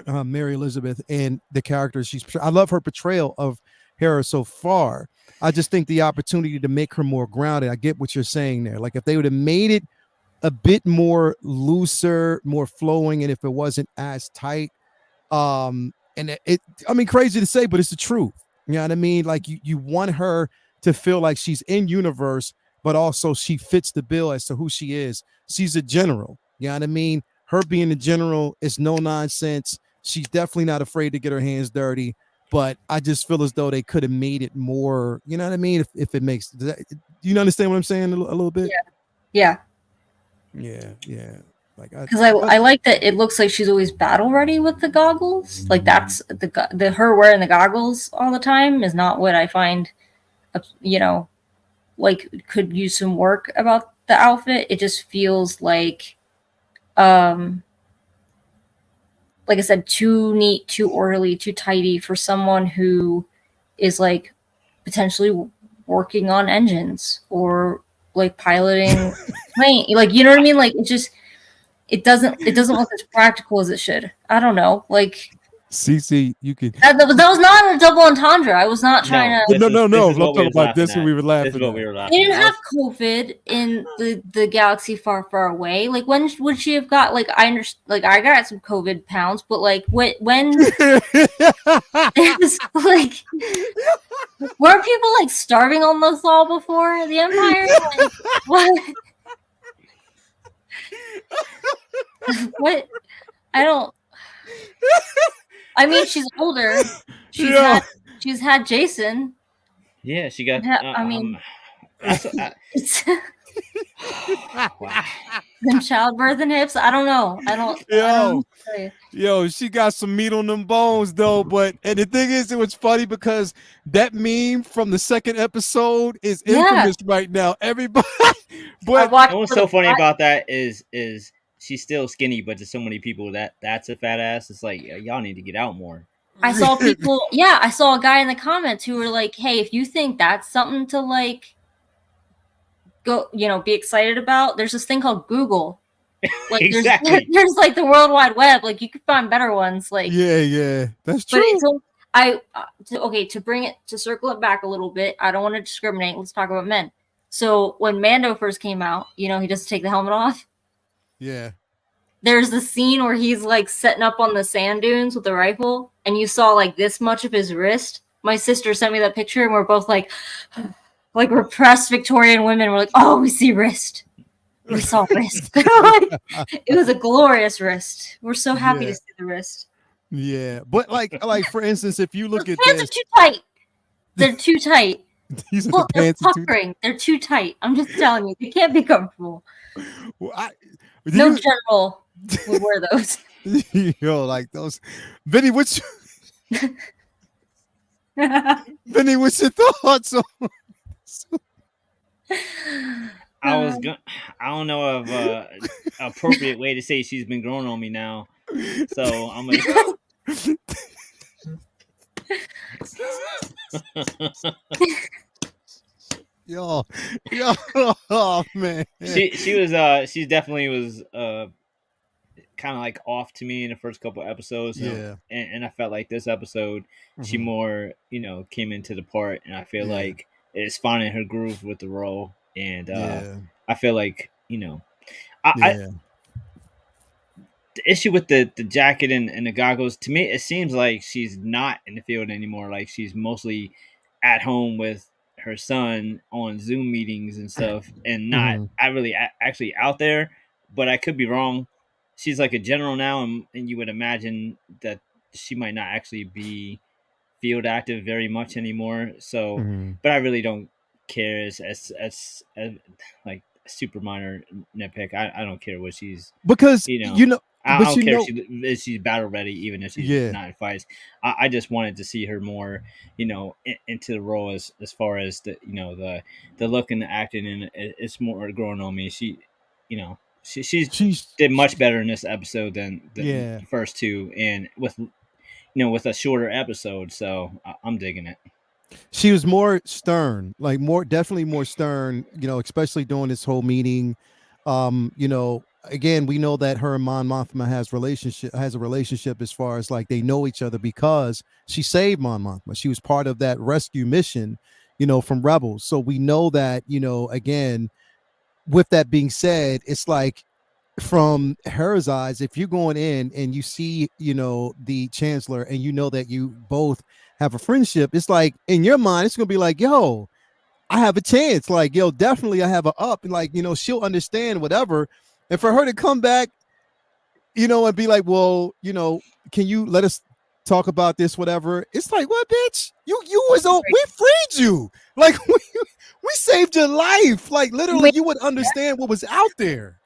Mary Elizabeth and the character I love her portrayal of Hera so far. I just think the opportunity to make her more grounded. I get what you're saying there. Like if they would have made it a bit more looser, more flowing, and if it wasn't as tight, and I mean, crazy to say, but it's the truth. You know what I mean? Like you want her to feel like she's in universe, but also she fits the bill as to who she is. She's a general. You know what I mean? Her being a general is no nonsense. She's definitely not afraid to get her hands dirty, but I just feel as though they could have made it more, you know what I mean? If it makes, do you understand what I'm saying a little bit? Yeah. Like, because I like that it looks like she's always battle ready with the goggles. Like that's the her wearing the goggles all the time is not what I find, you know, like could use some work about the outfit. It just feels like I said, too neat, too orderly, too tidy for someone who is like potentially working on engines or like piloting plane. Like, you know what I mean? Like it doesn't look as practical as it should. I don't know. Like, CC, you can. That was not a double entendre. I was not trying to. No. I'm talking about this at. when we were laughing. This is what at. we were laughing. They didn't at. have COVID in the galaxy far, far away. Like, when would she have got? Like, I understand. Like, I got some COVID pounds, but like, when it's like, weren't people like starving on Lothal before the Empire? Like, what? What? I don't. I mean, she's older. She's had Jason. Yeah, she got. I mean, it's, wow. Them childbirth and hips. I don't know. I don't Yo, she got some meat on them bones though. But and the thing is, it was funny because that meme from the second episode is infamous right now. Everybody. But what's so funny about that is she's still skinny, but to so many people that's a fat ass. It's like, y'all need to get out more. I saw people. Yeah, I saw a guy in the comments who were like, "Hey, if you think that's something to like go, be excited about, there's this thing called Google. Like, exactly. there's like the World Wide Web. Like, you could find better ones. Like, yeah, that's true. But to circle it back a little bit. I don't want to discriminate. Let's talk about men. So when Mando first came out, he doesn't take the helmet off. Yeah. There's the scene where he's like setting up on the sand dunes with the rifle, and you saw like this much of his wrist. My sister sent me that picture, and we're both like repressed Victorian women. We're like, oh, we see wrist. We saw wrist. It was a glorious wrist. We're so happy to see the wrist. Yeah, but like for instance, if you look at pants are too tight. They're too tight. These are the pants puckering. They're too tight. I'm just telling you, they can't be comfortable. Well, no general would wear those. Like those. Vinny, what's your thoughts on? I don't know of appropriate way to say she's been growing on me now. So I'm gonna. Yo, oh man. She definitely was kind of like off to me in the first couple episodes. Yeah. And I felt like this episode, she more, came into the part, and I feel like it's finding her groove with the role. And I feel like, I the issue with the jacket and the goggles, to me, it seems like she's not in the field anymore. Like, she's mostly at home with her son on Zoom meetings and stuff, and not actually out there. But I could be wrong. She's like a general now, and you would imagine that she might not actually be field active very much anymore. So, but I really don't care as like super minor nitpick. I don't care what she's, because I don't care if she's battle ready, even if she's not in fights. I just wanted to see her more, into the role as far as the look and the acting, and it's more growing on me. She did much better in this episode than the first two, and with a shorter episode. So I'm digging it. She was more stern, definitely more stern, especially during this whole meeting. Again, we know that her and Mon Mothma has a relationship as far as like they know each other because she saved Mon Mothma. She was part of that rescue mission, from Rebels. So we know that, again, with that being said, it's like from her eyes, if you're going in and you see, the Chancellor, and that you both have a friendship, it's like in your mind, it's going to be like, yo, I have a chance. Like, yo, definitely I have a up. And like, she'll understand whatever. And for her to come back, and be like, well, can you let us talk about this, whatever? It's like, what, bitch? You was on, we freed you. Like, we saved your life. Like, literally, you would understand what was out there.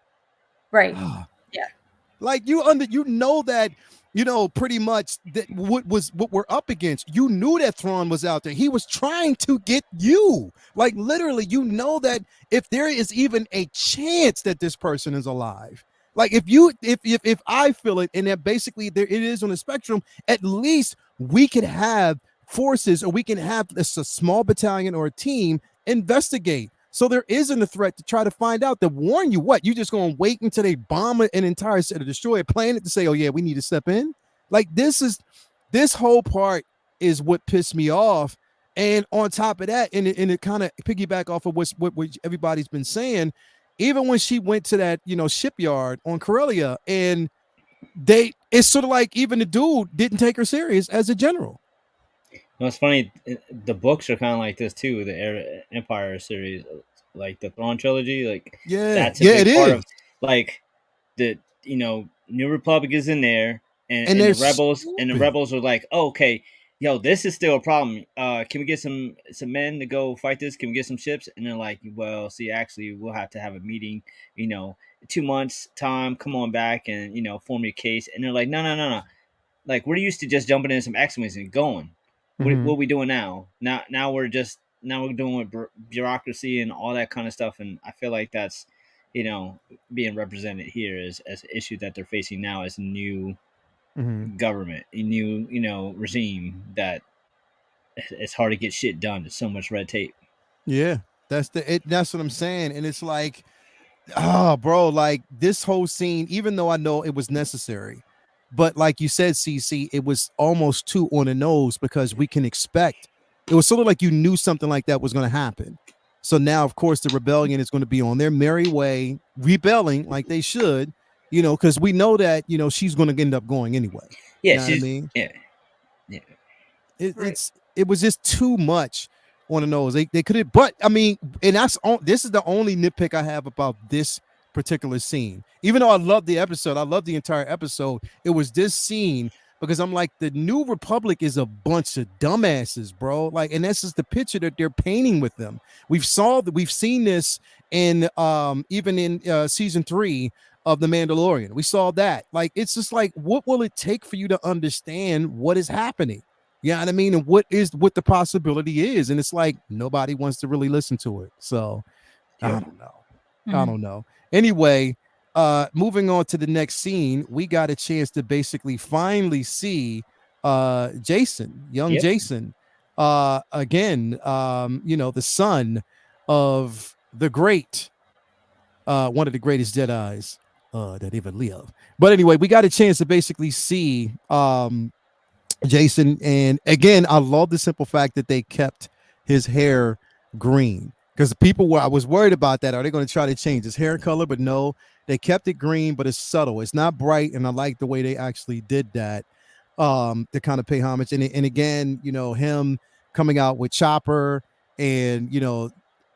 Right. Yeah. Like, that, pretty much that what we're up against. You knew that Thrawn was out there. He was trying to get you. Like, literally, that if there is even a chance that this person is alive, like if I feel it, and that basically it is on the spectrum, at least we could have forces, or we can have a small battalion or a team investigate. So there isn't a threat to try to find out, to warn you. What, you just gonna wait until they bomb an entire set or destroy a planet to say, oh yeah, we need to step in? Like, this is this whole part is what pissed me off. And on top of that, and it kind of piggyback off of what everybody's been saying, even when she went to that, shipyard on Corellia, and it's sort of like even the dude didn't take her serious as a general. No, it's funny. The books are kind of like this too. The Empire series, like the Thrawn trilogy, like that's a big part of like the New Republic is in there, and the rebels stupid. And the rebels are like, oh, okay, yo, this is still a problem. Can we get some men to go fight this? Can we get some ships? And they're like, well, see, actually, we'll have to have a meeting. 2 months time. Come on back and form your case. And they're like, no. Like we're used to just jumping in some X-wings and going. What are we doing now? Now we're doing with bureaucracy and all that kind of stuff. And I feel like that's being represented here as an issue that they're facing now as a new government, a new regime that it's hard to get shit done. There's so much red tape. Yeah, that's what I'm saying. And it's like, oh, bro, like this whole scene, even though I know it was necessary, but like you said, CC, it was almost too on the nose because we can expect. It was sort of like you knew something like that was going to happen. So now, of course, the rebellion is going to be on their merry way, rebelling like they should, because we know that, she's going to end up going anyway. Yeah, I mean? Yeah. It was just too much on the nose. They could have, but I mean, and this is the only nitpick I have about this particular scene. Even though I love the episode, I love the entire episode, it was this scene because I'm like, the New Republic is a bunch of dumbasses, bro. Like, and that's just the picture that they're painting with them. We've seen this in even in season 3 of The Mandalorian. We saw that. Like, it's just like, what will it take for you to understand what is happening? You know what I mean? And what the possibility is. And it's like nobody wants to really listen to it. So I don't know. I don't know. Anyway, moving on to the next scene, we got a chance to basically finally see Jason, young Jason, again, the son of the great, one of the greatest Jedis that ever lived. But anyway, we got a chance to basically see Jason, and again, I love the simple fact that they kept his hair green. Because I was worried about that. Are they going to try to change his hair color? But no, they kept it green, but it's subtle. It's not bright, and I like the way they actually did that to kind of pay homage. And again, him coming out with Chopper and,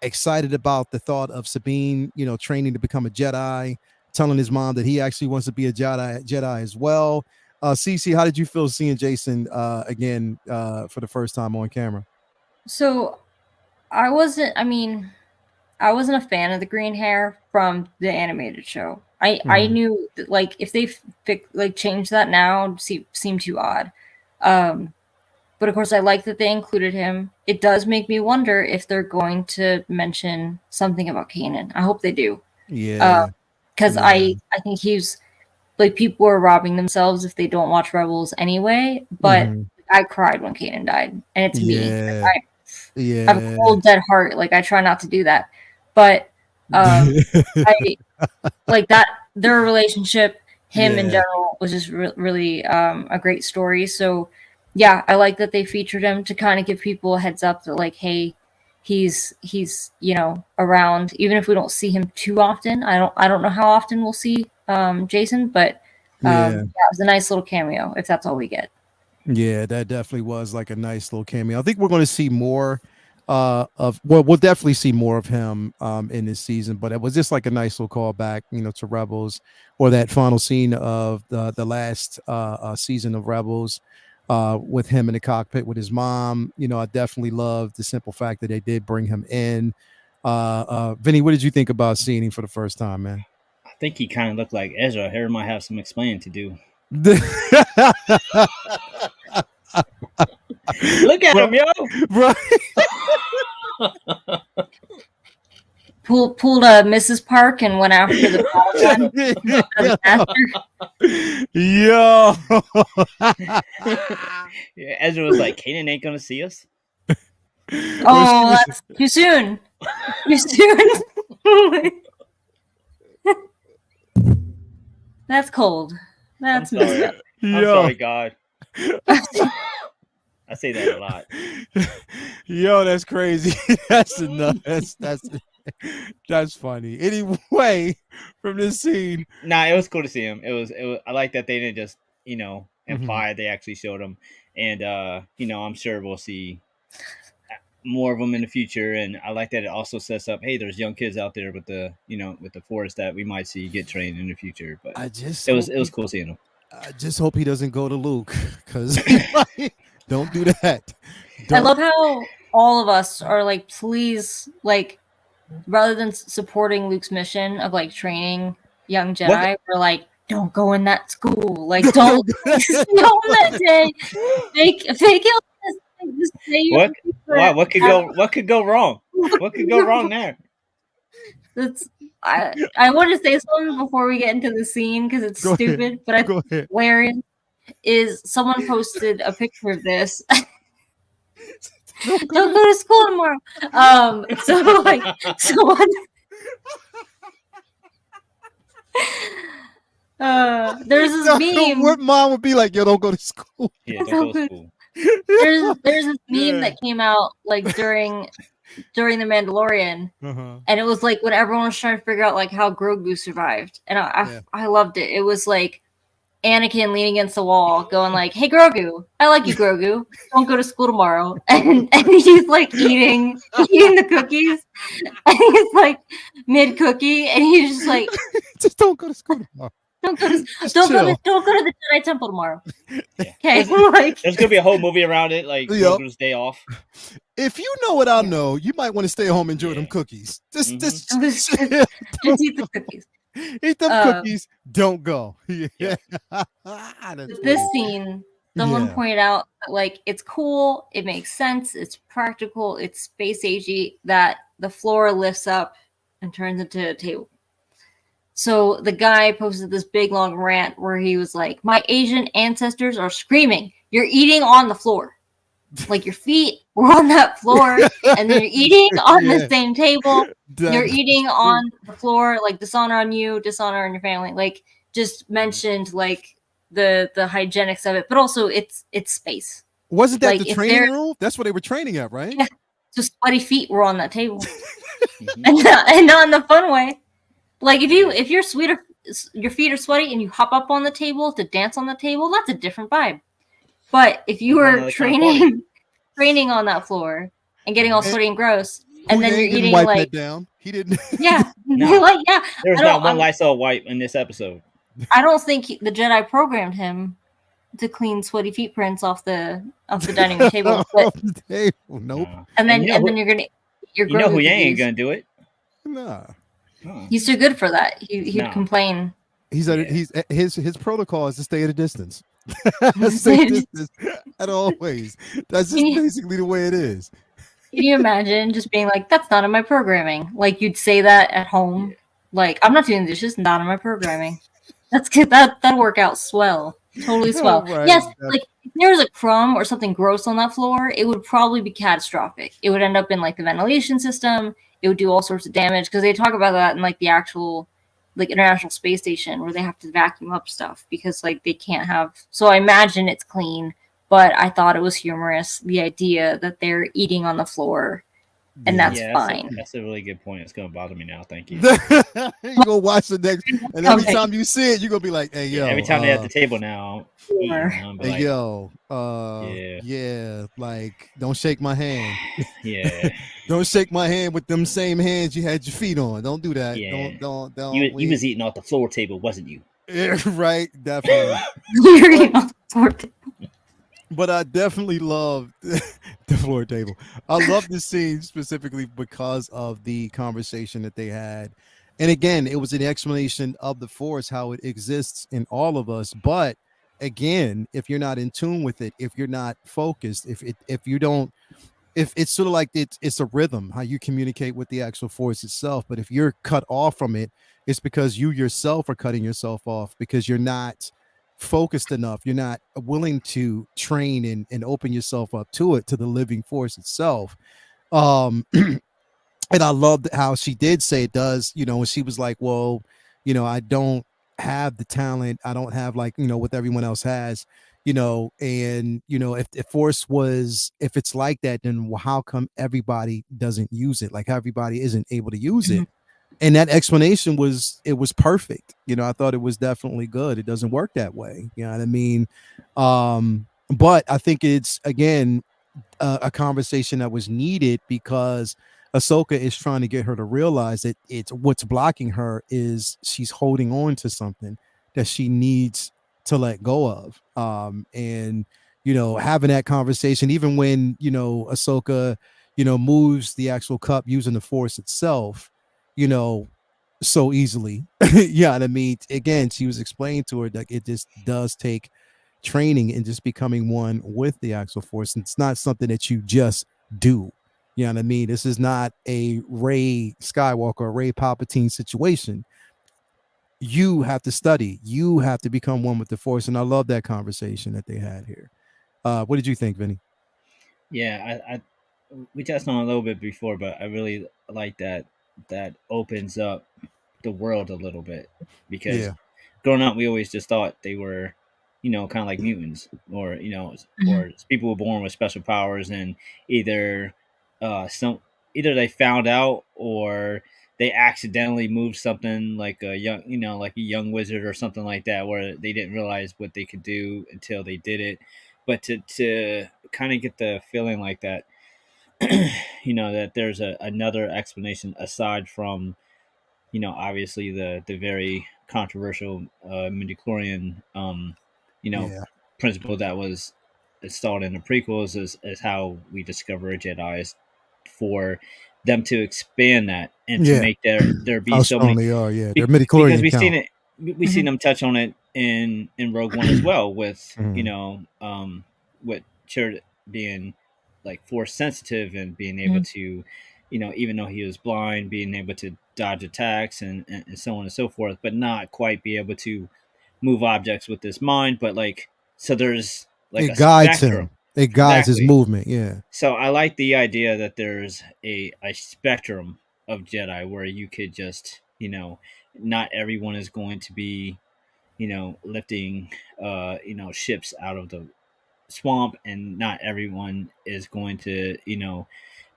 excited about the thought of Sabine, training to become a Jedi, telling his mom that he actually wants to be a Jedi as well. Cece, how did you feel seeing Jason again for the first time on camera? So I wasn't a fan of the green hair from the animated show. I knew that, like, if they change that now, it seemed too odd. But of course, I like that they included him. It does make me wonder if they're going to mention something about Kanan. I hope they do. Yeah. Because I think he's like, people are robbing themselves if they don't watch Rebels anyway. But I cried when Kanan died, and it's me. I have a cold, dead heart. Like, I try not to do that. But I like that their relationship, him in general, was just really a great story. So yeah, I like that they featured him to kind of give people a heads up that, like, hey, he's around, even if we don't see him too often. I don't know how often we'll see Jason, but it was a nice little cameo if that's all we get. Yeah, that definitely was like a nice little cameo. I think we're going to see more we'll definitely see more of him in this season, but it was just like a nice little callback, to Rebels, or that final scene of the last season of Rebels with him in the cockpit with his mom. I definitely love the simple fact that they did bring him in. Vinny, what did you think about seeing him for the first time, man? I think he kind of looked like Ezra. Harry might have some explaining to do. Look at him, yo! Bro. Pulled a Mrs. Park and went after the Yo. Yeah, Ezra was like, Kanan ain't gonna see us. Oh, that's too soon. Too soon. That's cold. That's messed up. I'm sorry, God. I say that a lot. Yo, that's crazy. That's enough. That's funny. Anyway, from this scene, Nah, it was cool to see him. It was. I like that they didn't just Mm-hmm. imply they actually showed him, and I'm sure we'll see more of them in the future. And I like that it also sets up, hey, there's young kids out there with the with the force that we might see get trained in the future. But it was cool seeing him. I just hope he doesn't go to Luke, because don't do that. I love how all of us are like, please, like, rather than supporting Luke's mission of like training young Jedi, we're like, don't go in that school. Like, don't go that day. Fake it. Just say what? Wow, what could go wrong? What could go wrong there? I want to say something before we get into the scene because it's stupid, but I think it's hilarious. Is someone posted a picture of this? Don't go to school tomorrow. So like someone. There's this meme. What mom would be like, yo, don't go to school. Yeah, don't go to school. There's this meme that came out like during the Mandalorian, and it was like when everyone was trying to figure out like how Grogu survived, and I loved it. It was like Anakin leaning against the wall, going like, "Hey Grogu, I like you, Grogu. Don't go to school tomorrow." And he's like eating the cookies, and he's like mid cookie, and he's just like, "Just don't go to school tomorrow. Don't go to the Jedi Temple tomorrow." Okay, there's gonna be a whole movie around it, like Grogu's day off. If you know what I know, you might want to stay home and enjoy them cookies. Just eat the cookies. Eat them cookies. Don't go. This scene, someone pointed out that like it's cool, it makes sense, it's practical, it's space agey that the floor lifts up and turns into a table. So the guy posted this big long rant where he was like, "My Asian ancestors are screaming, you're eating on the floor. Like your feet were on that floor, and then you're eating on the same table. You're eating on the floor, like dishonor on you, dishonor on your family." Like just mentioned like the hygienics of it, but also it's space. Wasn't that like, the training room? That's what they were training at, right? Yeah. So sweaty feet were on that table, and not in the fun way. Like if your feet are sweaty and you hop up on the table to dance on the table, that's a different vibe. But if you were training on that floor and getting all sweaty and gross, and then you're eating wipe like that down. He didn't. Yeah, no. Like There's not one Lysol wipe in this episode. I don't think the Jedi programmed him to clean sweaty feet prints off the dining room table. But, nope. And then you're gonna you know who ain't gonna do it. Nah. He's too good for that. He'd complain. His protocol is to stay at a distance. Stay distance at all ways. That's just basically the way it is. Can you imagine just being like, "That's not in my programming"? Like you'd say that at home. Like, "I'm not doing the dishes, not in my programming." That's good. That'd work out swell. Totally swell. Right. Yes, like if there was a crumb or something gross on that floor, it would probably be catastrophic. It would end up in like the ventilation system. It would do all sorts of damage because they talk about that in like the actual like International Space Station where they have to vacuum up stuff because like they can't have. So I imagine it's clean, but I thought it was humorous, the idea that they're eating on the floor, and that's fine. That's a really good point. It's gonna bother me now. Thank you. You go watch the next, and every time you see it, you're gonna be like, "Hey, yo!" Every time they're at the table now, hey, yo, yeah, like don't shake my hand. Yeah, don't shake my hand with them same hands you had your feet on. Don't do that. Yeah. Don't. You was eating off the floor table, wasn't you? Yeah, right, definitely. You're eating off the floor table. But I definitely love the floor table. I love this scene specifically because of the conversation that they had. And again, it was an explanation of the Force, how it exists in all of us. But again, if you're not in tune with it, if you're not focused, if it's sort of like it's a rhythm, how you communicate with the actual Force itself. But if you're cut off from it, it's because you yourself are cutting yourself off because you're not focused enough. You're not willing to train and open yourself up to the living Force itself. And I loved how she did say it does, when she was like, well, I don't have the talent. I don't have like, what everyone else has. And if force was, if it's like that, then how come everybody doesn't use it? Like everybody isn't able to use Mhm. it. And that explanation was, it was perfect. I thought it was definitely good. It doesn't work that way. You know what I mean? But I think it's, again, a conversation that was needed, because Ahsoka is trying to get her to realize that it's what's blocking her is she's holding on to something that she needs to let go of. And having that conversation, even when Ahsoka moves the actual cup using the Force itself, you know, so easily. Yeah, what I mean, again, she was explaining to her that it just does take training and just becoming one with the actual Force. And it's not something that you just do. You know what I mean? This is not a Rey Skywalker or Rey Palpatine situation. You have to study. You have to become one with the Force. And I love that conversation that they had here. What did you think, Vinny? Yeah, I we touched on it a little bit before, but I really like that opens up the world a little bit, because Yeah. growing up we always just thought they were, kind of like mutants, or Mhm. or people were born with special powers, and either some either they found out, or they accidentally moved something like a young like a young wizard or something like that, where they didn't realize what they could do until they did it. But to kind of get the feeling like that, that there's another explanation aside from, obviously the very controversial midichlorian, Yeah. principle that was installed in the prequels, is how we discover a Jedi, is for them to expand that, and to Yeah. make there be How so strong many, they are. Yeah. Their because midichlorian we've seen count. it, we've seen Mhm. them touch on it in Rogue One as well, with Mhm. with Chirrut being like force sensitive, and being able Mhm. to, even though he was blind, being able to dodge attacks, and so on and so forth, but not quite be able to move objects with his mind. But like, so there's like It a guides spectrum. him. It guides his Exactly. movement. Yeah. So I like the idea that there's a spectrum of Jedi, where you could just, not everyone is going to be, lifting ships out of the swamp, and not everyone is going to,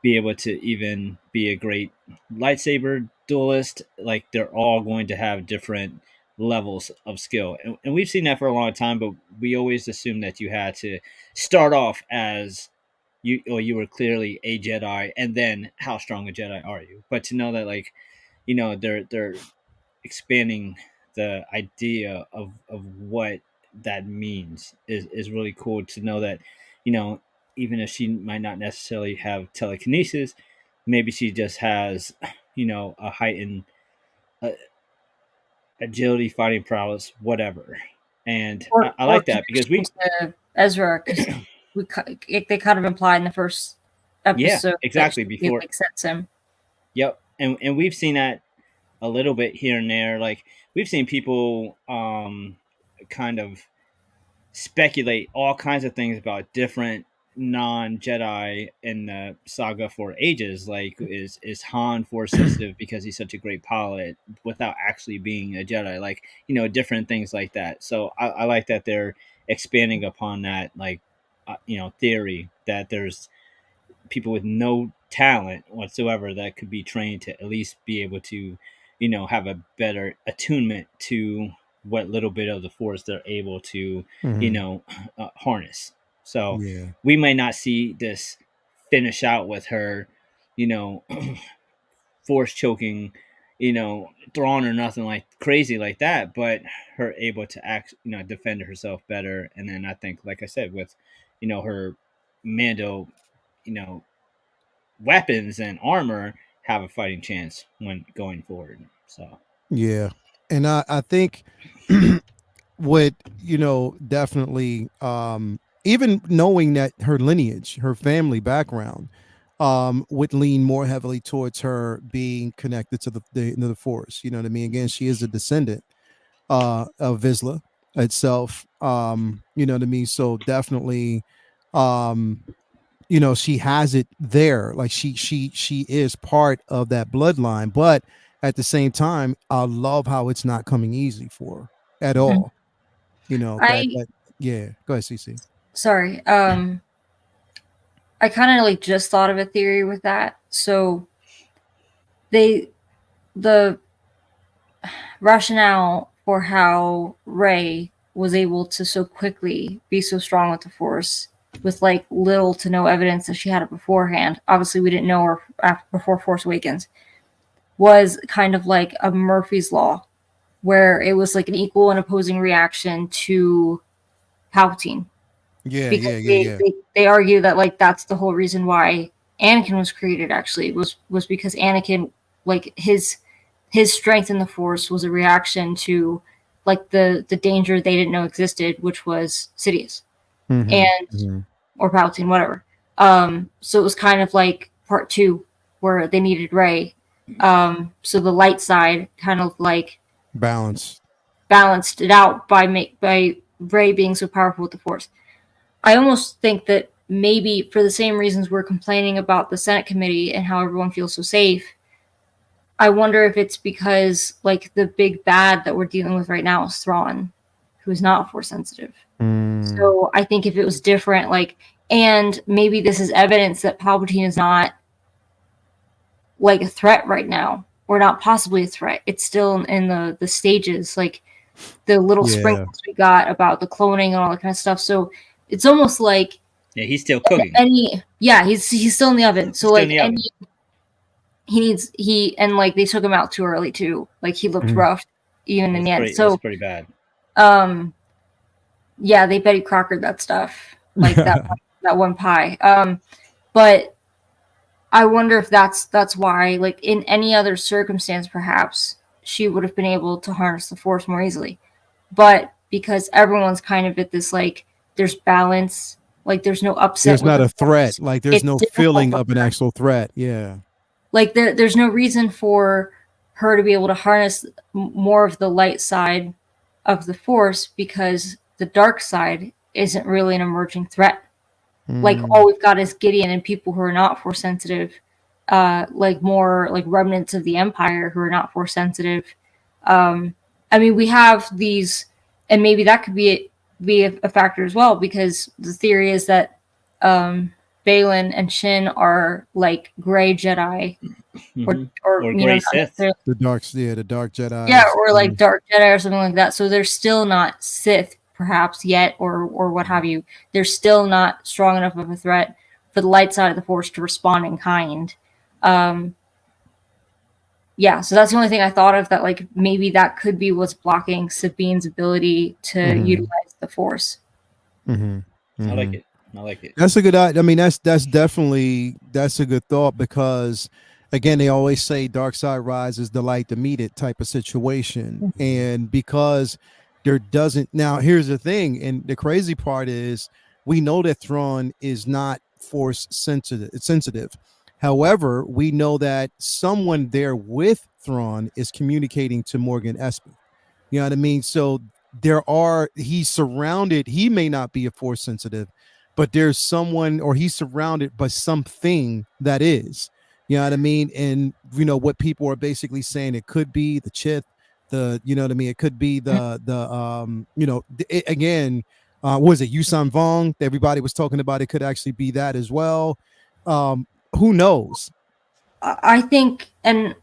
be able to even be a great lightsaber duelist. Like, they're all going to have different levels of skill, and we've seen that for a long time. But we always assumed that you had to start off as you were clearly a Jedi, and then how strong a Jedi are you. But to know that, like, they're expanding the idea of what that means is really cool. To know that, you know even if she might not necessarily have telekinesis, maybe she just has, a heightened uh, agility, fighting prowess, whatever. And I Or like that, because connection to Ezra, because they kind of imply in the first yeah, episode that exactly, she before. like sets him. Yep. And we've seen that a little bit here and there. Like, we've seen people kind of speculate all kinds of things about different non-Jedi in the saga for ages. Like, is Han force sensitive because he's such a great pilot without actually being a Jedi? Like, different things like that. So I like that they're expanding upon that, like, theory that there's people with no talent whatsoever that could be trained to at least be able to, have a better attunement to what little bit of the force they're able to, you Mhm. know, harness. So Yeah. we may not see this finish out with her, you know, force choking, Thrawn, or nothing like crazy like that, but her able to act, defend herself better. And then I think, like I said, with, her Mando, you know, weapons and armor, have a fighting chance when going forward. So Yeah. And I think would, definitely, even knowing that her lineage, her family background, would lean more heavily towards her being connected to the Force. You know what I mean? Again, she is a descendant of Vizsla itself. You know what I mean? So definitely, um, she has it there. Like she is part of that bloodline, but at the same time, I love how it's not coming easy for her at Mhm. all. You know, that I that Yeah, go ahead, CC. Sorry. I kind of like just thought of a theory with that. So the rationale for how Rey was able to so quickly be so strong with the Force, with like little to no evidence that she had it beforehand. Obviously, we didn't know her before Force Awakens. Was kind of like a Murphy's Law, where it was like an equal and opposing reaction to Palpatine. Yeah, Because yeah. they argue that like that's the whole reason why Anakin was created. Actually, was because Anakin, like his strength in the Force was a reaction to like the danger they didn't know existed, which was Sidious and or Palpatine, whatever. So it was kind of like part two where they needed Rey. So the light side kind of like balanced it out by Rey being so powerful with the Force. I almost think that maybe for the same reasons we're complaining about the Senate committee and how everyone feels so safe, I wonder if it's because like the big bad that we're dealing with right now is Thrawn, who is not Force sensitive. So I think if it was different, like, and maybe this is evidence that Palpatine is not like a threat right now, or not possibly a threat. It's still in the stages, like the little sprinkles we got about the cloning and all that kind of stuff. So it's almost like he's still cooking. He's still in the oven. So like and like they took him out too early too. Like he looked rough even in the end. So it's pretty bad. Yeah, they Betty Crockered that stuff, like that one pie. But I wonder if that's why, like in any other circumstance, perhaps she would have been able to harness the Force more easily. But because everyone's kind of at this like there's balance, like there's no upset. There's not a threat. Like there's no feeling of an actual threat. Yeah. Like there's no reason for her to be able to harness more of the light side of the Force because the dark side isn't really an emerging threat. Like all we've got is Gideon and people who are not Force sensitive, like more like remnants of the Empire who are not Force sensitive. I mean, we have these, and maybe that could be a factor as well, because the theory is that Balin and Shin are like gray Jedi, or gray Sith. The dark Jedi. Yeah, or like dark Jedi or something like that. So they're still not Sith, perhaps yet, or what have you. They're still not strong enough of a threat for the light side of the Force to respond in kind. Yeah, so that's the only thing I thought of, that like maybe that could be what's blocking Sabine's ability to utilize the Force. I like it. That's a good. I mean, that's definitely a good thought, because again, they always say dark side rises, the light to meet it type of situation, and because there doesn't. Now, here's the thing, and the crazy part is we know that Thrawn is not Force sensitive. However, we know that someone there with Thrawn is communicating to Morgan Espin. You know what I mean? So he's surrounded. He may not be a Force sensitive, but there's someone, or he's surrounded by something that is. You know what I mean? And you know what people are basically saying, it could be the Chith, you know what I mean? It could be again, was it Yusan Vong? Everybody was talking about it could actually be that as well. Who knows? I think, and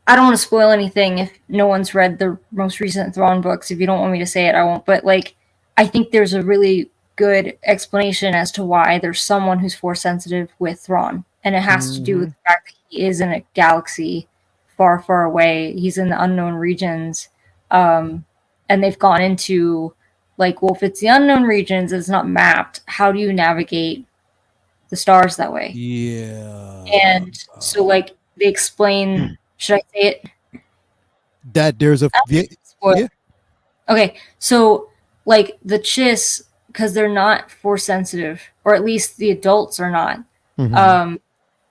I don't want to spoil anything if no one's read the most recent Thrawn books. If you don't want me to say it, I won't. But like, I think there's a really good explanation as to why there's someone who's Force sensitive with Thrawn, and it has to do with the fact that he is in a galaxy far, far away. He's in the unknown regions, and they've gone into like, well, if it's the unknown regions, it's not mapped. How do you navigate the stars that way? Yeah. And so like they explain, should I say it? That there's a yeah. Okay, so like the Chiss, because they're not Force sensitive, or at least the adults are not.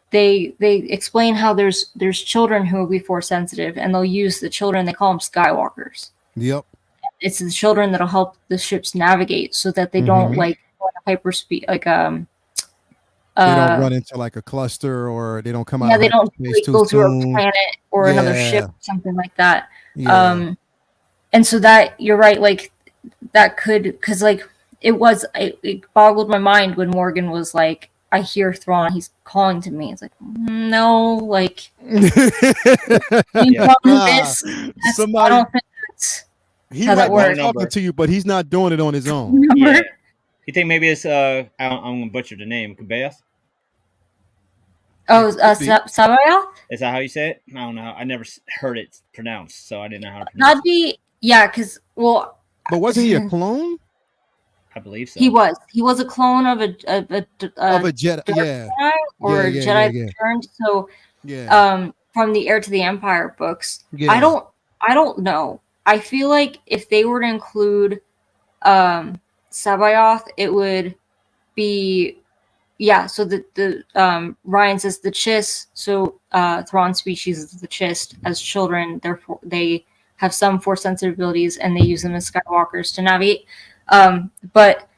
They explain how there's children who will be Force sensitive, and they'll use the children. They call them Skywalkers. Yep. It's the children that'll help the ships navigate, so that they don't like go into hyperspeed, like they don't run into like a cluster, or they don't come out. Yeah, they don't like, go through a planet or another ship, or something like that. Yeah. And so that, you're right, like that could, because like it boggled my mind when Morgan was like, I hear Thrawn, he's calling to me. It's like, no, like this. I don't think that's how that works. Talking to you, but he's not doing it on his own. Yeah. You think maybe it's I'm gonna butcher the name, Kubeas? Oh, Sabayoth? Is that how you say it? I don't know. I never heard it pronounced, so I didn't know how to pronounce That'd be because but wasn't he a clone? I believe so. He was. He was a clone of a Jedi, Jedi or a Jedi returned. So, from the Heir to the Empire books, I don't know. I feel like if they were to include Sabayoth, it would be so the Ryan says the Chiss, so Thrawn species is the Chiss as children, therefore they have some force sensitive abilities and they use them as Skywalkers to navigate. But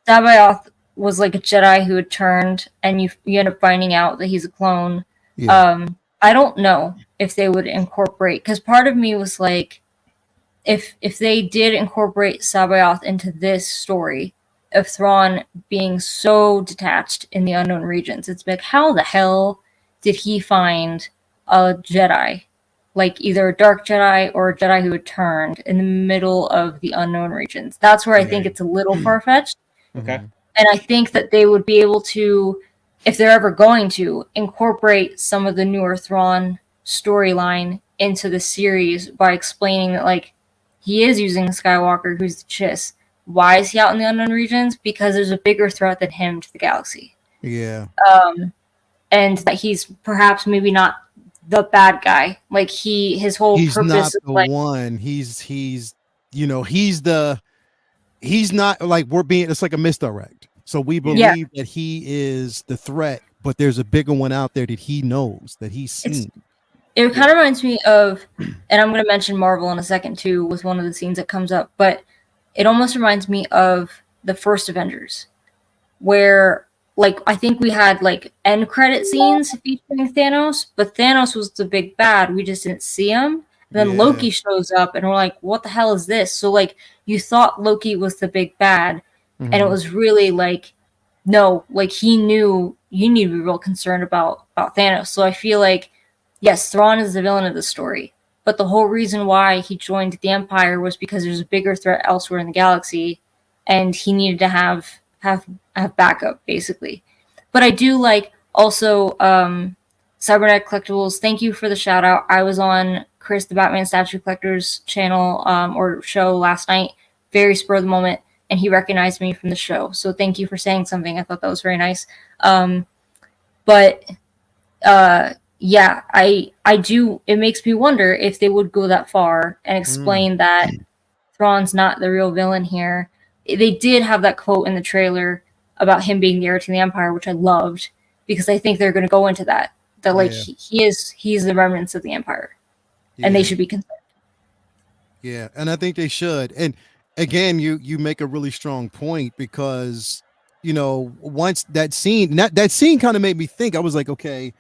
Sabayoth was like a Jedi who had turned, and you end up finding out that he's a clone. I don't know if they would incorporate, because part of me was like, if they did incorporate Sabayoth into this story of Thrawn being so detached in the unknown regions, it's like, how the hell did he find a Jedi, like either a dark Jedi or a Jedi who had turned in the middle of the unknown regions? That's where I think it's a little far-fetched. Okay. And I think that they would be able to, if they're ever going to, incorporate some of the newer Thrawn storyline into the series by explaining that, like, he is using Skywalker, who's the Chiss. Why is he out in the unknown regions? Because there's a bigger threat than him to the galaxy. Yeah. And that he's perhaps maybe not the bad guy. Like his whole he's purpose not is the like, one. He's not like we're being. It's like a misdirect. So we believe that he is the threat, but there's a bigger one out there that he knows, that he's seen. It kind of reminds me of, and I'm going to mention Marvel in a second too, with one of the scenes that comes up, but it almost reminds me of the first Avengers, where, like, I think we had, like, end credit scenes featuring Thanos, but Thanos was the big bad. We just didn't see him. And then Loki shows up, and we're like, what the hell is this? So, like, you thought Loki was the big bad, and it was really, like, no, like, he knew you need to be real concerned about Thanos. So I feel like, yes, Thrawn is the villain of the story, but the whole reason why he joined the Empire was because there's a bigger threat elsewhere in the galaxy, and he needed to have backup, basically. But I do like also Cybernetic Collectibles. Thank you for the shout out. I was on Chris the Batman Statue Collector's channel or show last night, very spur of the moment, and he recognized me from the show. So thank you for saying something. I thought that was very nice. Yeah, I do. It makes me wonder if they would go that far and explain that Thrawn's not the real villain here. They did have that quote in the trailer about him being the heir to the Empire, which I loved, because I think they're going to go into that. That, like, he's the remnants of the Empire, and they should be concerned. Yeah, and I think they should. And again, you make a really strong point, because, you know, once that scene kind of made me think. I was like, okay.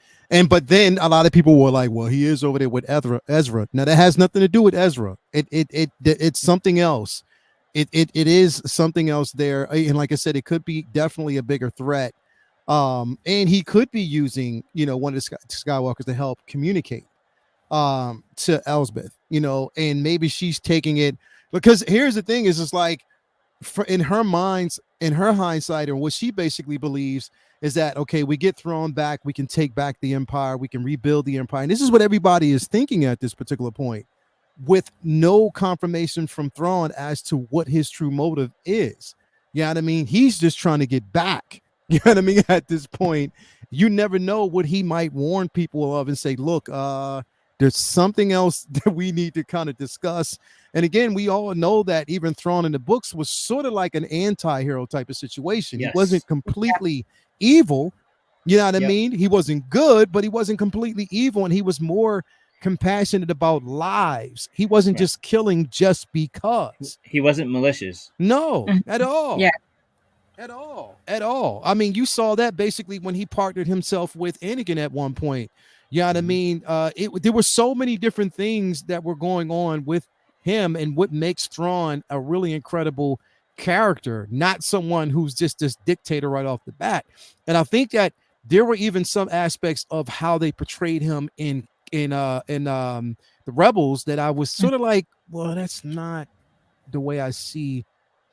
But then a lot of people were like, well, he is over there with Ezra. Now that has nothing to do with Ezra. It's something else. It is something else there. And like I said, it could be definitely a bigger threat. And he could be using, you know, one of the Skywalkers to help communicate to Elsbeth, you know, and maybe she's taking it, because here's the thing is, it's like, in her hindsight, and what she basically believes is that, okay, we get Thrawn back, we can take back the Empire, we can rebuild the Empire. And this is what everybody is thinking at this particular point, with no confirmation from Thrawn as to what his true motive is. You know what I mean? He's just trying to get back. You know what I mean? At this point, you never know what he might warn people of and say, look, there's something else that we need to kind of discuss. And again, we all know that even Thrawn in the books was sort of like an anti-hero type of situation. He wasn't completely evil. You know what I mean? He wasn't good, but he wasn't completely evil. And he was more compassionate about lives. He wasn't just killing just because. He wasn't malicious. No, at all. Yeah. At all. I mean, you saw that basically when he partnered himself with Anakin at one point. You know what I mean? There were so many different things that were going on with him, and what makes Thrawn a really incredible character, not someone who's just this dictator right off the bat. And I think that there were even some aspects of how they portrayed him in the Rebels that I was sort of like, well, that's not the way I see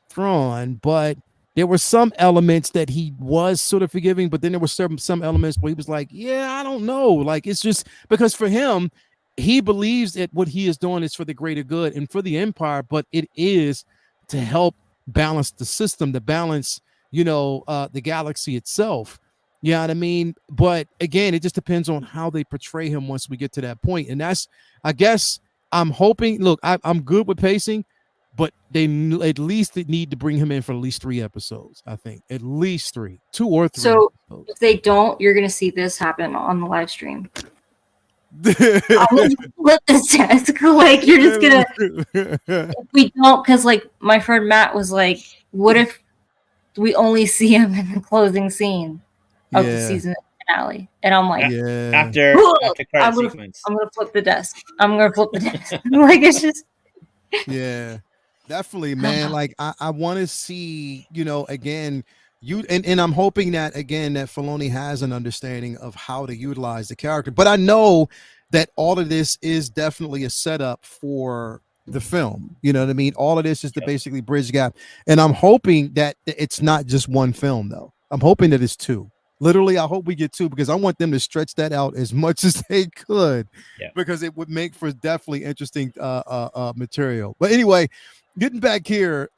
Thrawn, but there were some elements that he was sort of forgiving, but then there were some elements where he was like, yeah, I don't know. Like, it's just because for him, he believes that what he is doing is for the greater good and for the Empire, but it is to help balance the system, to balance, the galaxy itself. You know what I mean? But again, it just depends on how they portray him once we get to that point. And that's, I guess, I'm hoping, look, I'm good with pacing, but they at least need to bring him in for at least 3 episodes. I think at least 3, 2 or 3. So episodes. if they don't, you're going to see this happen on the live stream. I'm going to flip this desk. Like, you're just going to, if we don't, because like my friend Matt was like, what if we only see him in the closing scene of the season finale? And I'm like, after credit sequence. I'm going to flip the desk. Like, it's just. Yeah. Definitely, man. Like I want to see, again, and I'm hoping that again that Filoni has an understanding of how to utilize the character. But I know that all of this is definitely a setup for the film. You know what I mean? All of this is to basically bridge gap. And I'm hoping that it's not just one film, though. I'm hoping that it's 2. Literally, I hope we get 2 because I want them to stretch that out as much as they could, because it would make for definitely interesting material. But anyway, getting back here,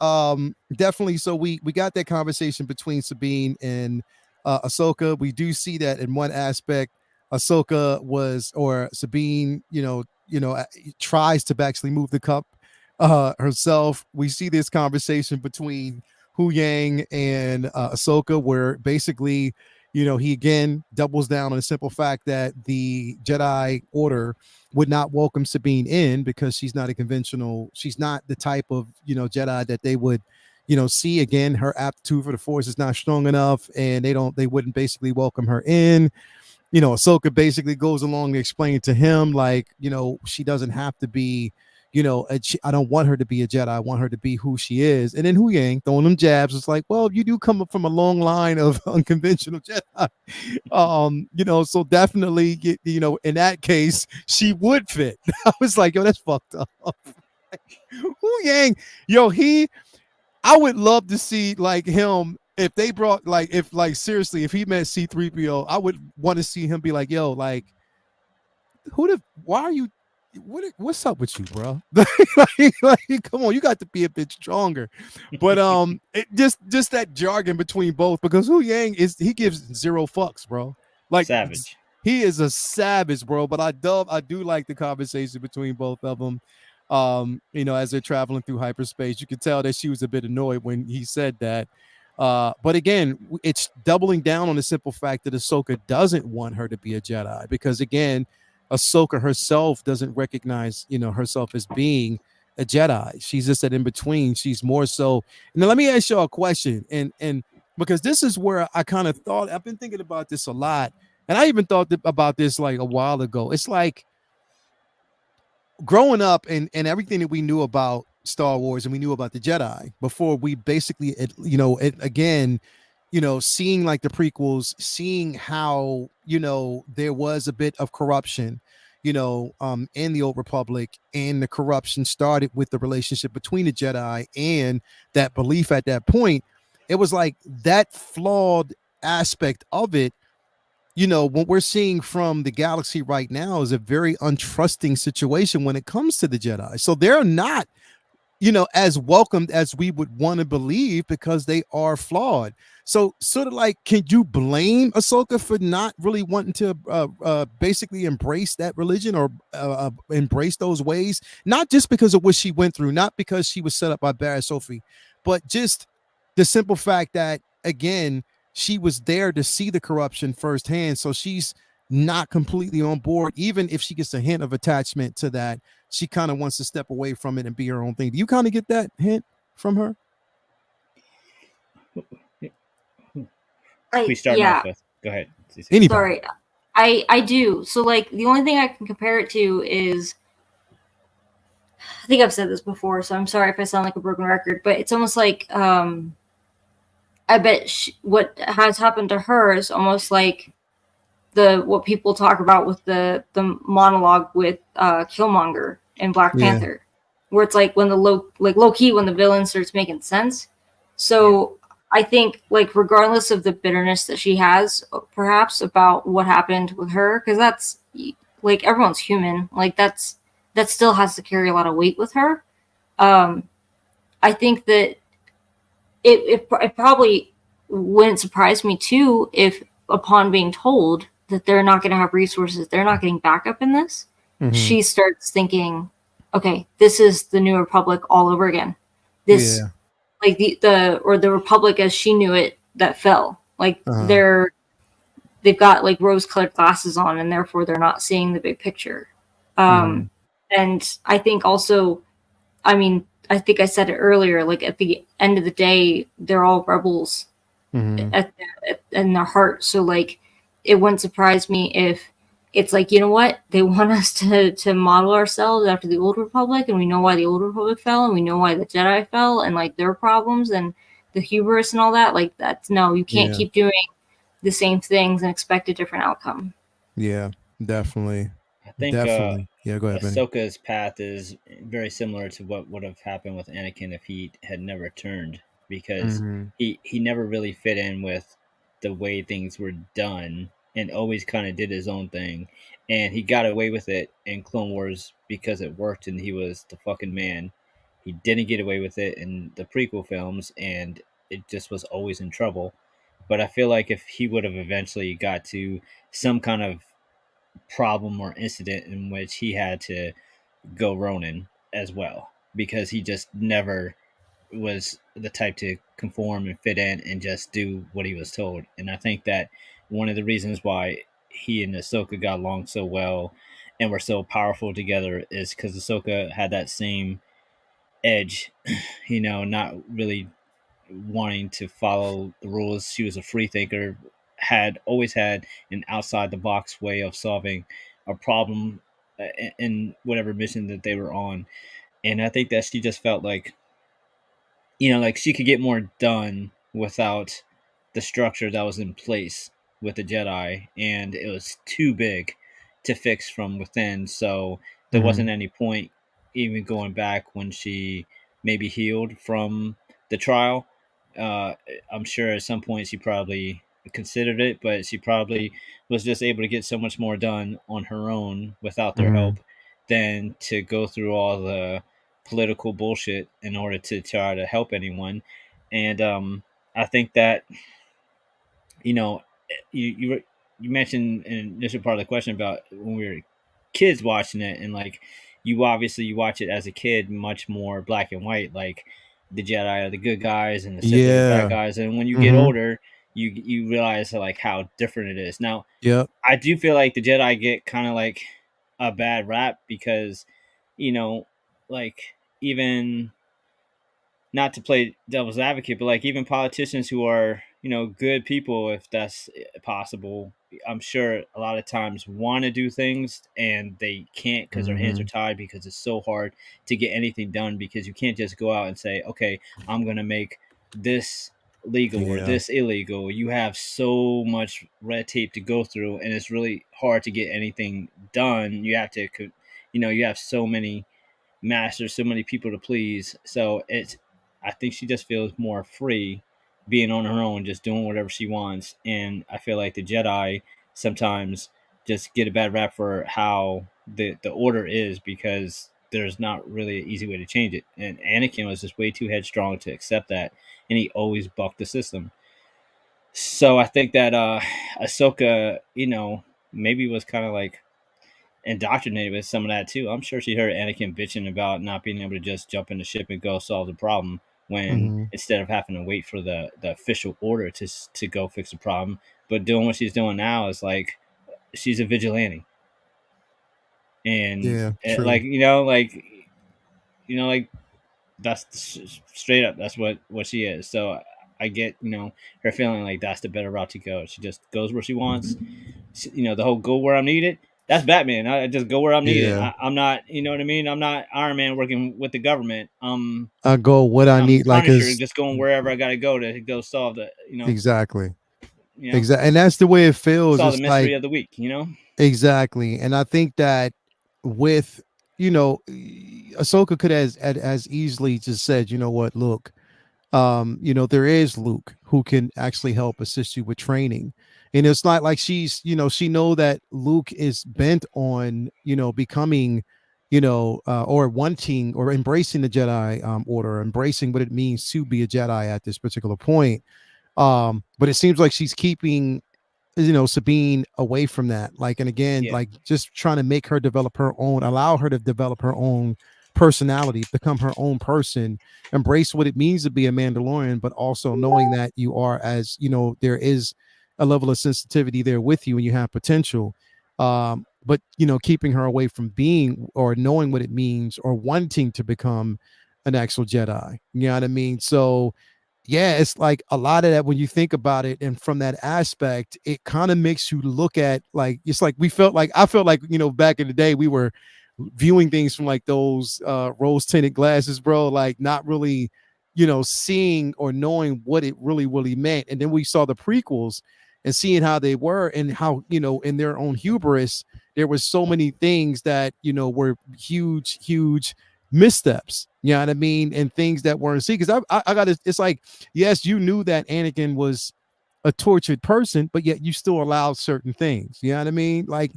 definitely. So we got that conversation between Sabine and Ahsoka. We do see that in one aspect, Sabine, tries to actually move the cup herself. We see this conversation between Hu Yang and Ahsoka, where basically, he again doubles down on the simple fact that the Jedi Order would not welcome Sabine in because she's not the type of, Jedi that they would, see. Again, her aptitude for the Force is not strong enough, and they wouldn't basically welcome her in. Ahsoka basically goes along to explain to him, like, she doesn't have to be, I don't want her to be a Jedi. I want her to be who she is. And then Hu Yang throwing them jabs. It's like, well, you do come up from a long line of unconventional Jedi. So definitely, in that case, she would fit. I was like, yo, that's fucked up. Hu Yang, I would love to see like him. If they brought seriously, if he met C-3PO, I would want to see him be like, yo, like, why are you, what's up with you, bro? like, come on, you got to be a bit stronger. But it just that jargon between both, because Hu Yang he gives 0 fucks, bro. Like, savage. He is a savage, bro. But I do like the conversation between both of them. As they're traveling through hyperspace, you could tell that she was a bit annoyed when he said that. But again, it's doubling down on the simple fact that Ahsoka doesn't want her to be a Jedi, because again, Ahsoka herself doesn't recognize, herself as being a Jedi. She's just that in between. She's more so. Now, let me ask y'all a question, and because this is where I kind of thought, I've been thinking about this a lot, and I even thought about this like a while ago. It's like growing up and everything that we knew about Star Wars and we knew about the Jedi before we basically, seeing like the prequels, seeing how, there was a bit of corruption, in the Old Republic, and the corruption started with the relationship between the Jedi and that belief at that point. It was like that flawed aspect of it. What we're seeing from the galaxy right now is a very untrusting situation when it comes to the Jedi. So they're not, as welcomed as we would want to believe, because they are flawed. So sort of like, can you blame Ahsoka for not really wanting to basically embrace that religion or embrace those ways? Not just because of what she went through, not because she was set up by Barriss Offee, but just the simple fact that, again, she was there to see the corruption firsthand. So she's not completely on board. Even if she gets a hint of attachment to that, she kind of wants to step away from it and be her own thing. Do you kind of get that hint from her? We start off with. Go ahead. Anybody. Sorry, I do. So like the only thing I can compare it to is I think I've said this before, so I'm sorry if I sound like a broken record, but it's almost like I bet what has happened to her is almost like what people talk about with the monologue with Killmonger in Black Panther, where it's like when the low key when the villain starts making sense. So I think like regardless of the bitterness that she has, perhaps about what happened with her, because that's like everyone's human, like that still has to carry a lot of weight with her. I think that it probably wouldn't surprise me too if upon being told that they're not going to have resources, they're not getting backup in this, she starts thinking, okay, this is the New Republic all over again. This like the Republic as she knew it that fell. Like they've got like rose-colored glasses on, and therefore they're not seeing the big picture. And I think also, I mean, I think I said it earlier, like at the end of the day, they're all rebels in their heart. So like, it wouldn't surprise me if it's like, you know what, they want us to model ourselves after the Old Republic, and we know why the Old Republic fell, and we know why the Jedi fell, and like their problems and the hubris and all that. Like that's no, you can't keep doing the same things and expect a different outcome. Yeah, definitely. I think Definitely. Yeah, go ahead, Benny. Ahsoka's path is very similar to what would have happened with Anakin if he had never turned, because he never really fit in with the way things were done and always kind of did his own thing. And he got away with it in Clone Wars because it worked and he was the fucking man. He didn't get away with it in the prequel films, and it just was always in trouble. But I feel like if he would have eventually got to some kind of problem or incident in which he had to go Ronin as well, because he just never was the type to conform and fit in and just do what he was told. And I think that one of the reasons why he and Ahsoka got along so well and were so powerful together is because Ahsoka had that same edge, not really wanting to follow the rules. She was a free thinker, had always had an outside the box way of solving a problem in whatever mission that they were on. And I think that she just felt like, like she could get more done without the structure that was in place with the Jedi, and it was too big to fix from within. So there wasn't any point even going back when she maybe healed from the trial. I'm sure at some point she probably considered it, but she probably was just able to get so much more done on her own without their help than to go through all the political bullshit in order to try to help anyone. And I think that you you mentioned in the initial part of the question about when we were kids watching it, and like you watch it as a kid much more black and white, like the Jedi are the good guys and the Sith are the bad guys. And when you get older, you realize like how different it is. Now, I do feel like the Jedi get kind of like a bad rap because, like even not to play devil's advocate, but like even politicians who are, good people, if that's possible, I'm sure a lot of times want to do things and they can't because their hands are tied, because it's so hard to get anything done, because you can't just go out and say, okay, I'm going to make this legal or this illegal. You have so much red tape to go through, and it's really hard to get anything done. You have to, you have so many masters, so many people to please. So I think she just feels more free being on her own, just doing whatever she wants. And I feel like the Jedi sometimes just get a bad rap for how the order is, because there's not really an easy way to change it. And Anakin was just way too headstrong to accept that, and he always bucked the system. So I think that Ahsoka, maybe was kind of like indoctrinated with some of that too. I'm sure she heard Anakin bitching about not being able to just jump in the ship and go solve the problem, when instead of having to wait for the official order to go fix the problem. But doing what she's doing now is like she's a vigilante, and like that's straight up, that's what she is. So I get her feeling like that's the better route to go. She just goes where she wants. The whole go where I'm needed. That's Batman. I just go where I'm needed. Yeah. I'm not, you know what I mean. I'm not Iron Man working with the government. I go what I I'm need, the like, Punisher, is just going wherever I gotta go to go solve the, exactly. you know, Exactly. And that's the way it feels. solve the It's like, mystery of the week. exactly. And I think that with, Ahsoka could as easily just said, you know what, look, there is Luke who can actually help assist you with training. And it's not like she know that Luke is bent on, becoming, or wanting or embracing the Jedi order, embracing what it means to be a Jedi at this particular point. But it seems like she's keeping, Sabine away from that. Like, and again, Yeah, like just trying to make her develop her own, allow her to develop her own personality, become her own person, embrace what it means to be a Mandalorian, but also knowing that you are, as there is a level of sensitivity there with you and you have potential. But keeping her away from being or knowing what it means or wanting to become an actual Jedi. You know what I mean? So yeah, it's like a lot of that when you think about it, and from that aspect, it kind of makes you look at, like, it's like I felt like, back in the day we were viewing things from like those rose tinted glasses, bro, like not really, seeing or knowing what it really meant. And then we saw the prequels and seeing how they were and how, in their own hubris, there was so many things that, were huge missteps. You know what I mean? And things that weren't seen. Because I got it's like, yes, you knew that Anakin was a tortured person, but yet you still allowed certain things. You know what I mean? Like,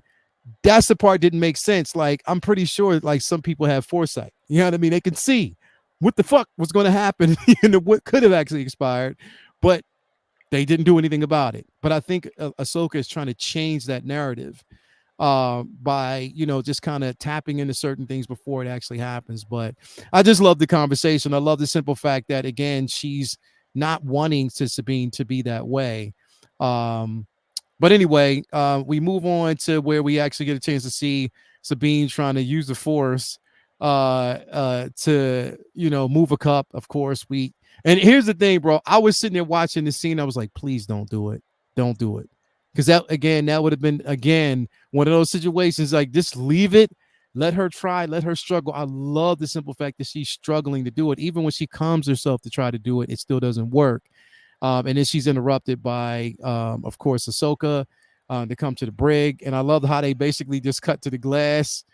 that's the part didn't make sense. Like, I'm pretty sure like some people have foresight. You know what I mean? They can see what the fuck was going to happen and what could have actually expired, but they didn't do anything about it. But I think Ahsoka is trying to change that narrative by just kind of tapping into certain things before it actually happens. But I just love the conversation. I love the simple fact that, again, she's not wanting to Sabine to be that way. But anyway, we move on to where we actually get a chance to see Sabine trying to use the Force to move a cup. Of course, and here's the thing, bro. I was sitting there watching the scene. I was like, please don't do it. Don't do it. Because that would have been, again, one of those situations like, just leave it. Let her try. Let her struggle. I love the simple fact that she's struggling to do it. Even when she calms herself to try to do it, it still doesn't work. And then she's interrupted by, of course, Ahsoka to come to the brig. And I love how they basically just cut to the glass,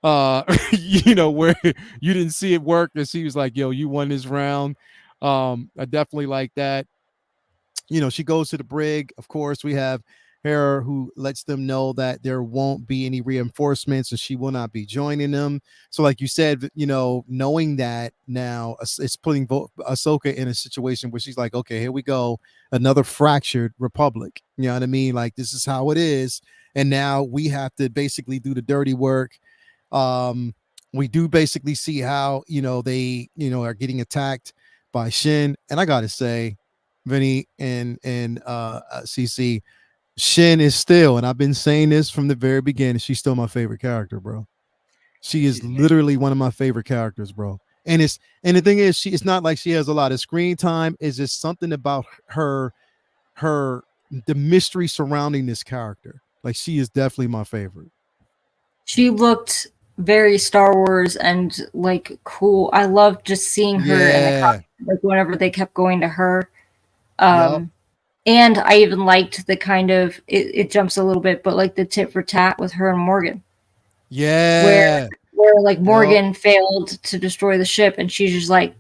where you didn't see it work. And she was like, yo, you won this round. I definitely like that. She goes to the brig. Of course, we have her who lets them know that there won't be any reinforcements and she will not be joining them. So, like you said, knowing that now, it's putting Ahsoka in a situation where she's like, okay, here we go. Another fractured republic. You know what I mean? Like, this is how it is. And now we have to basically do the dirty work. We do basically see how, they, are getting attacked by Shin. And I got to say, Vinny and CC, Shin is still, and I've been saying this from the very beginning, she's still my favorite character, bro. She is literally one of my favorite characters, bro. And the thing is, it's not like she has a lot of screen time. It's just something about her, the mystery surrounding this character. Like, she is definitely my favorite. She looked very Star Wars and like cool. I loved just seeing her in the costume, like whenever they kept going to her. And I even liked the kind of it jumps a little bit, but like the tit for tat with her and Morgan. Yeah. Where like Morgan failed to destroy the ship and she's just like,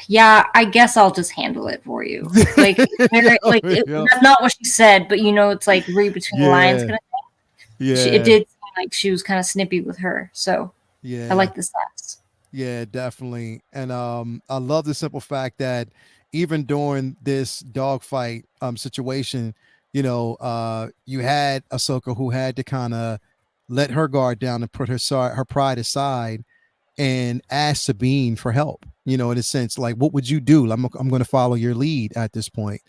yeah, I guess I'll just handle it for you. Like, that's not what she said, but it's like read between the lines kind of thing. Yeah. It did seem like she was kind of snippy with her. So yeah, I like the sass. Yeah, definitely. And I love the simple fact that even during this dogfight situation, you had Ahsoka who had to kind of let her guard down and put her pride aside and ask Sabine for help, in a sense, like, what would you do? I'm going to follow your lead at this point.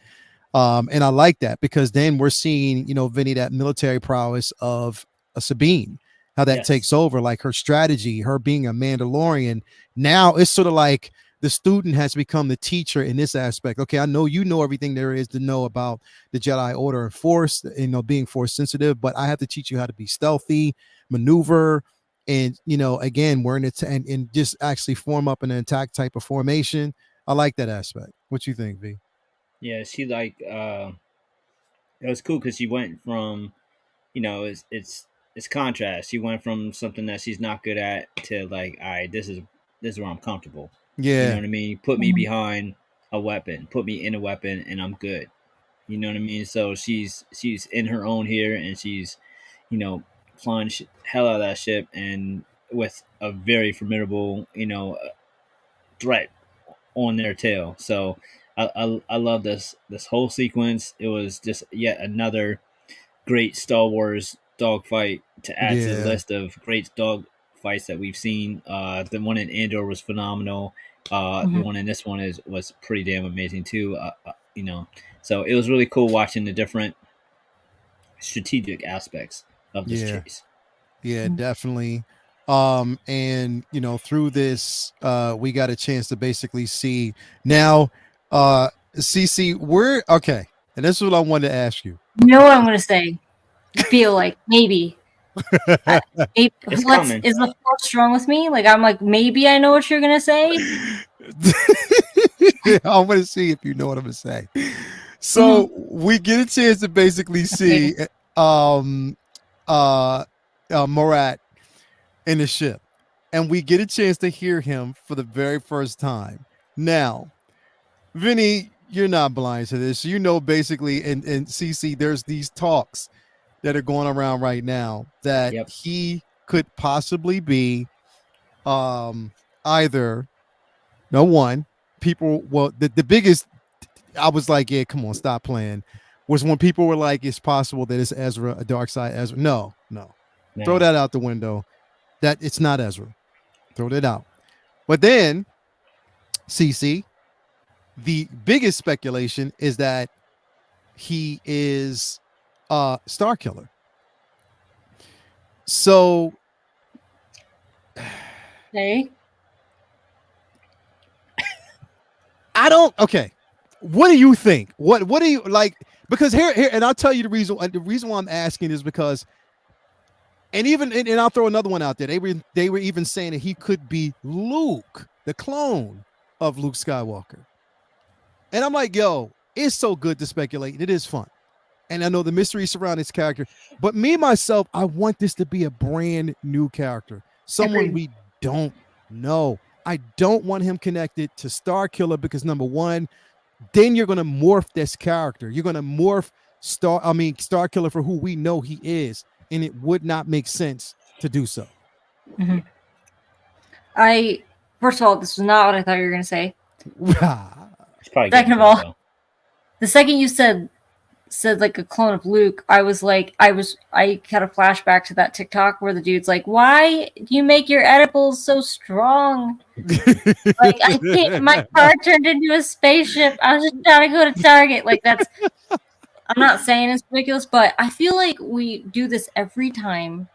And I like that because then we're seeing, Vinny, that military prowess of a Sabine, how that takes over, like her strategy, her being a Mandalorian. Now it's sort of like, the student has become the teacher in this aspect. Okay, I know you know everything there is to know about the Jedi Order and Force, being Force sensitive, but I have to teach you how to be stealthy, maneuver, and again, we're in it and just actually form up in an attack type of formation. I like that aspect. What you think, V? Yeah, she it was cool because she went from, it's contrast. She went from something that she's not good at to like, all right, this is where I'm comfortable. You know Yeah, what I mean? Put me behind a weapon, put me in a weapon, and I'm good. You know what I mean? So she's in her own here, and she's, flying hell out of that ship, and with a very formidable, threat on their tail. So I love this whole sequence. It was just yet another great Star Wars dogfight to add to the yeah, list of great dog fights that we've seen. The one in Andor was phenomenal. The one in this one was pretty damn amazing too. So it was really cool watching the different strategic aspects of this yeah, chase. yeah, definitely. And through this, we got a chance to basically see now, CC, we're okay, and this is what I wanted to ask you. You know what I'm gonna say? I feel like maybe. Maybe It's coming. is the force strong with me? Like I'm like maybe I know what you're gonna say. I want to see if you know what I'm gonna say. So we get a chance to basically see Morat in the ship, and we get a chance to hear him for the very first time. Now, Vinny, you're not blind to this. Basically, and CC, there's these talks that are going around right now that Yep. he could possibly be either no one people. Well, the biggest, I was like, yeah, come on, stop playing. Was when people were like, it's possible that it's Ezra, a dark side Ezra. No. Throw that out the window. That it's not Ezra. Throw that out. But then, CC, the biggest speculation is that he is Star Killer. So, Okay. I don't. Okay, what do you think? What do you like? Because here, and I'll tell you the reason. The reason why I'm asking is because, and I'll throw another one out there. They were even saying that he could be Luke, the clone of Luke Skywalker. And I'm like, yo, it's so good to speculate. It is fun. And I know the mystery surrounding his character, but me myself, I want this to be a brand new character, someone we don't know. I don't want him connected to Star Killer because number one, then you're going to morph this character. You're going to morph Star Killer for who we know he is, and it would not make sense to do so. Mm-hmm. First of all, this was not what I thought you were going to say. Second of all, the second you said like a clone of Luke, I had a flashback to that TikTok where the dude's like, why do you make your edibles so strong? Like, I think my car turned into a spaceship. I was just trying to go to Target. Like, I'm not saying it's ridiculous, but I feel like we do this every time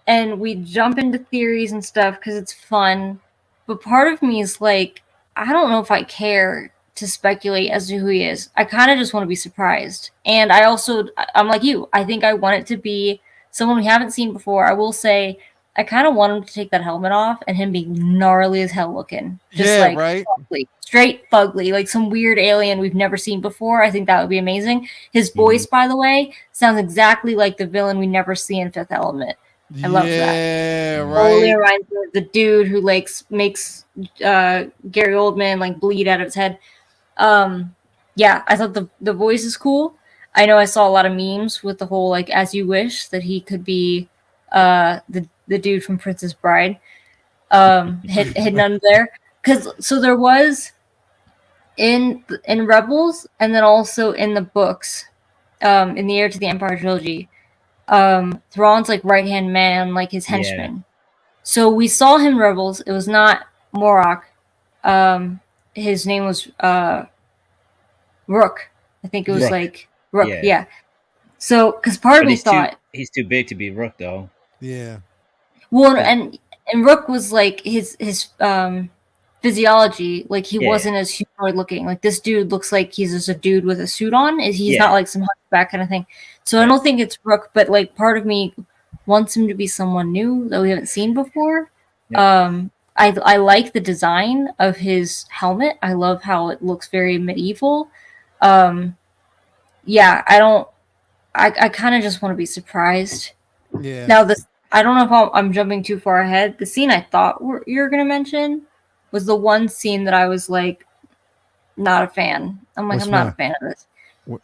and we jump into theories and stuff because it's fun. But part of me is like, I don't know if I care to speculate as to who he is. I kind of just want to be surprised. And I'm like you. I think I want it to be someone we haven't seen before. I will say, I kind of want him to take that helmet off and him being gnarly as hell looking. Just right? Fugly, straight fugly, like some weird alien we've never seen before. I think that would be amazing. His voice, by the way, sounds exactly like the villain we never see in Fifth Element. I love that. Yeah, right. Totally reminds me of the dude who makes Gary Oldman bleed out of his head. Yeah, I thought the voice is cool. I know I saw a lot of memes with the whole as you wish that he could be the dude from Princess Bride hidden under there. So there was in Rebels and then also in the books in the Heir to the Empire trilogy, Thrawn's right-hand man, his henchman. Yeah. So we saw him in Rebels. It was not Morok. His name was Rook. I think it was Rook. Yeah. So, because part of me thought he's too big to be Rook, though. Yeah. Well, and Rook was his physiology. Like he wasn't as humanoid looking. Like this dude looks like he's just a dude with a suit on. He's not like some hunchback kind of thing. So I don't think it's Rook, but like part of me wants him to be someone new that we haven't seen before. I like the design of his helmet. I love how it looks very medieval. I kind of just want to be surprised. Yeah. Now I don't know if I'm jumping too far ahead. The scene I thought you were gonna mention was the one scene that I was like not a fan. I'm like, I'm not a fan of this. What?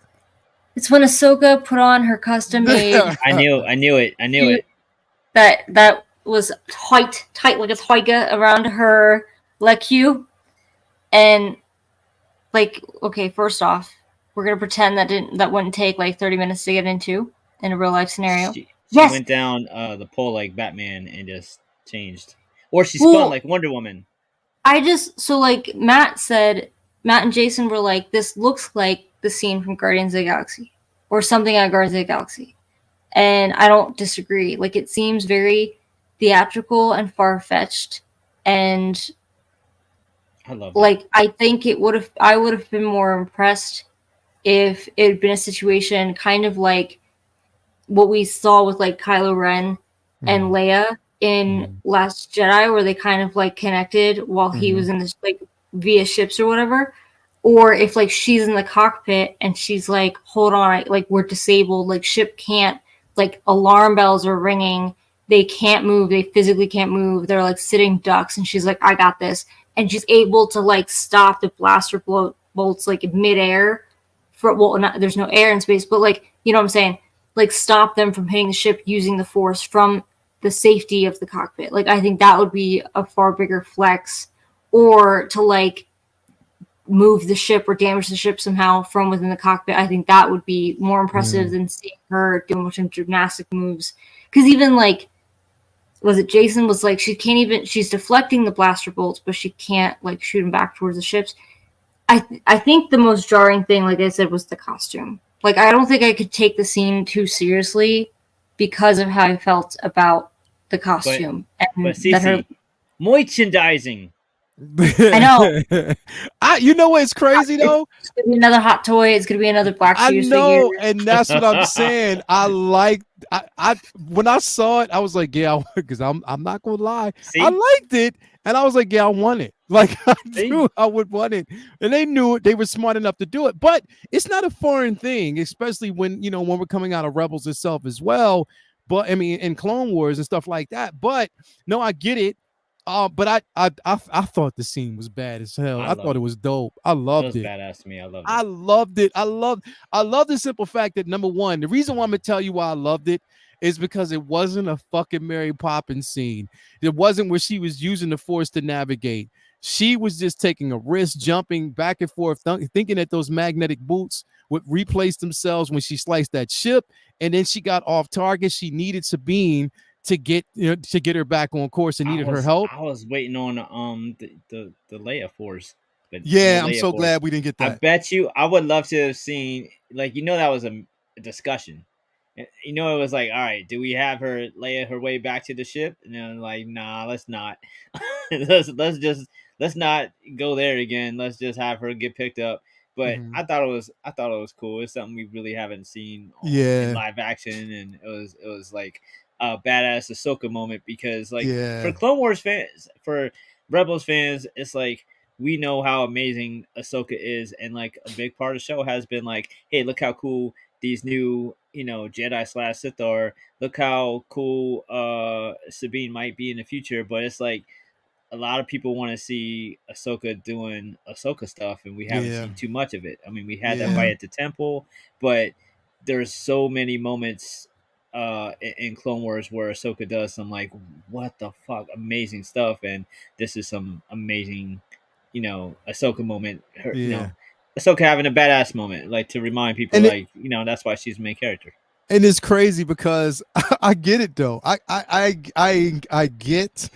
It's when Ahsoka put on her custom made. I knew it. That was tight like a toiga around her leg, and like, okay, first off, we're gonna pretend that wouldn't take like 30 minutes to get into in a real life scenario. She went down the pole like Batman and just changed, or she spun like Wonder Woman. Like Matt and Jason were like, this looks like the scene from Guardians of the Galaxy or something out of Guardians of the Galaxy. And I don't disagree. Like, it seems very theatrical and far-fetched. And I love like, I think I would have been more impressed if it had been a situation kind of like what we saw with like Kylo Ren and Leia in Last Jedi, where they kind of like connected while he was in this like via ships or whatever. Or if like she's in the cockpit and she's like, hold on, like we're disabled, like ship can't, like alarm bells are ringing, they can't move, they physically can't move, they're like sitting ducks, and she's like, I got this, and she's able to like stop the blaster bolts like midair. There's no air in space, but like, you know what I'm saying, like stop them from hitting the ship using the force from the safety of the cockpit. Like, I think that would be a far bigger flex. Or to like move the ship or damage the ship somehow from within the cockpit. I think that would be more impressive than seeing her doing some gymnastic moves. Because even like, was it Jason was like, she's deflecting the blaster bolts, but she can't like shoot them back towards the ships. I think the most jarring thing, like I said, was the costume. Like, I don't think I could take the scene too seriously because of how I felt about the costume. But Cece, merchandising. I know. You know what's crazy though? It's gonna be another hot toy. It's gonna be another Black Series know, figure. and that's what I'm saying. I when I saw it, I was like, yeah, because I'm not gonna lie, I liked it, and I was like, yeah, I want it. Like I knew I would want it, and they knew it. They were smart enough to do it. But it's not a foreign thing, especially when when we're coming out of Rebels itself as well. But I mean, in Clone Wars and stuff like that. But no, I get it. But I thought the scene was bad as hell. I thought it was dope. I loved it. Badass to me. I loved it. I love the simple fact that, number one, the reason why I'm gonna tell you why I loved it is because it wasn't a fucking Mary Poppins scene. It wasn't where she was using the Force to navigate. She was just taking a risk, jumping back and forth, thinking that those magnetic boots would replace themselves when she sliced that ship, and then she got off target. She needed Sabine to get her back on course and needed her help. I was waiting on the Leia Force. But yeah, I'm so glad we didn't get that. I bet you I would love to have seen, like, that was a discussion. It was like, all right, do we have her Leia her way back to the ship? And then like, nah, let's not. let's not go there again. Let's just have her get picked up. But I thought it was cool. It's something we really haven't seen in live action, and it was like a badass Ahsoka moment, because like for Clone Wars fans, for Rebels fans, it's like we know how amazing Ahsoka is, and like a big part of the show has been like, hey, look how cool these new Jedi / Sith are. Look how cool Sabine might be in the future. But it's like a lot of people want to see Ahsoka doing Ahsoka stuff, and we haven't seen too much of it. I mean, we had that fight at the temple, but there's so many moments in Clone Wars where Ahsoka does some like, what the fuck, amazing stuff, and this is some amazing, Ahsoka moment. Ahsoka having a badass moment, like to remind people, that's why she's the main character. And it's crazy because I get it though. I get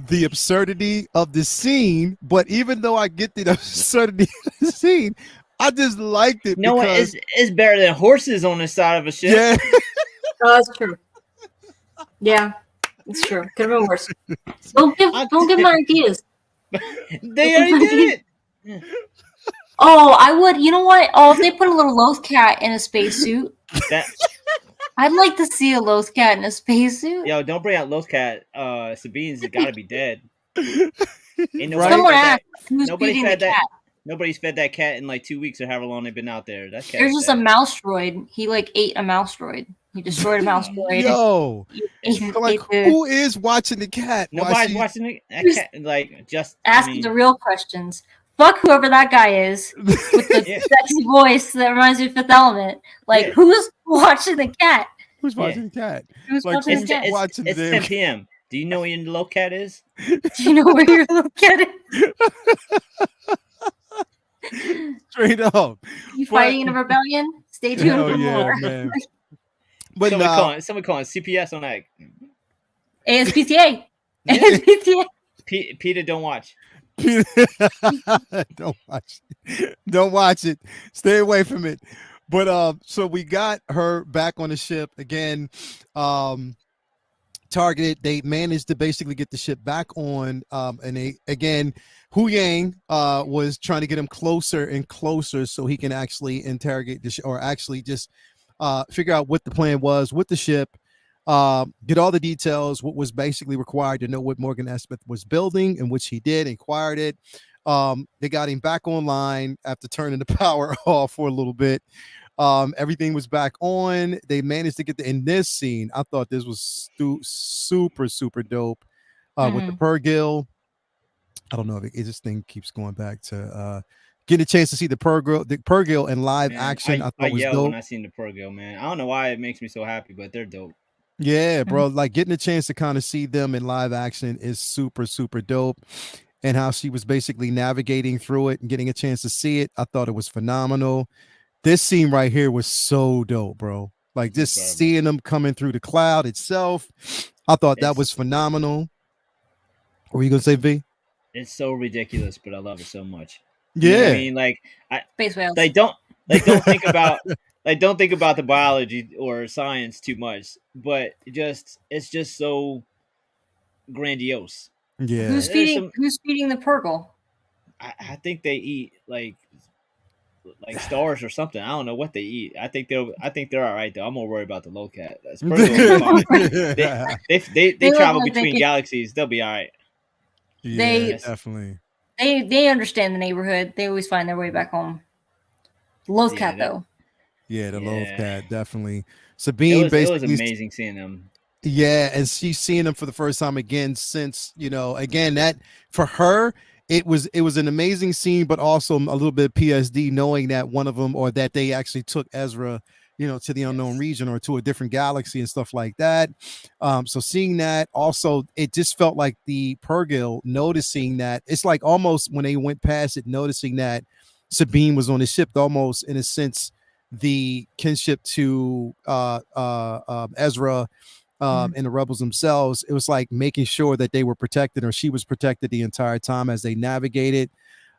the absurdity of the scene, but even though I get the absurdity of the scene, I just liked it. No, it's better than horses on the side of a ship. Yeah. Oh, that's true. Yeah, it's true. Could have been worse. Don't give my ideas. They already did it. Oh, I would. You know what? Oh, if they put a little Loth cat in a spacesuit, That I'd like to see a Loth cat in a spacesuit. yo, don't bring out Loth Cat. Sabine's got to be dead. Ain't nobody Right? Someone fed asked that. who's Nobody feeding the fed that. cat. Nobody's fed that cat in like 2 weeks or however long they've been out there. That There's cat's just a dead. mouse droid. He like ate a mouse droid. He destroyed a mouse droid. Yo, Ate like the- who is watching the cat? while Nobody's she's- watching it. That Who's- cat, like, just asking the real questions. Fuck whoever that guy is with the Yeah. sexy voice that reminds me of Fifth Element. Like, Yeah. who's watching the cat? Who's watching the cat? Who's Like, watching who's the cat? watching It's the 10 p.m. Do you know where your low cat is? Do you know where your little cat is? straight up? You fighting in a rebellion? Stay tuned Hell for yeah, more. man. But Somebody calling CPS on that. ASPCA. ASPCA. Peter, don't watch. don't watch it. Don't watch it. Stay away from it. But so we got her back on the ship again. Targeted. They managed to basically get the ship back on. And they again, Hu Yang was trying to get him closer and closer so he can actually interrogate the ship, or actually just figure out what the plan was with the ship. Get all the details, what was basically required to know what Morgan Esmith was building, and which he did, inquired it. They got him back online after turning the power off for a little bit. Everything was back on. They managed to get in this scene. I thought this was super, super dope with the Pergil. I don't know if this thing keeps going back to getting a chance to see the Pergil in live action. I thought was yelled dope. when I seen the Pergil, man. I don't know why it makes me so happy, but they're dope. Yeah, bro. Like getting a chance to kind of see them in live action is super, super dope. And how she was basically navigating through it and getting a chance to see it, I thought it was phenomenal. This scene right here was so dope, bro. Like just seeing them coming through the cloud itself, I thought that was phenomenal. What were you gonna say, V? It's so ridiculous, but I love it so much. Yeah, you know what I mean, like Space whales. They don't think about the biology or science too much, but it's just so grandiose. Yeah. Who's feeding the Pergil? I think they eat like stars or something. I don't know what they eat. I think they're all right though. I'm more worried about the low cat. They travel between galaxies. They'll be all right. Yeah, definitely. They understand the neighborhood. They always find their way back home. Loth cat though. Yeah, the Loth cat definitely. Sabine it was amazing seeing them. Yeah, and she's seeing them for the first time again since, again, that for her, it was an amazing scene, but also a little bit of PSD knowing that one of them, or that they actually took Ezra, to the unknown region or to a different galaxy and stuff like that. So seeing that, also, it just felt like the Pergil noticing that, it's like almost when they went past it, noticing that Sabine was on the ship, almost in a sense, the kinship to Ezra and the rebels themselves. It was like making sure that they were protected, or she was protected the entire time as they navigated.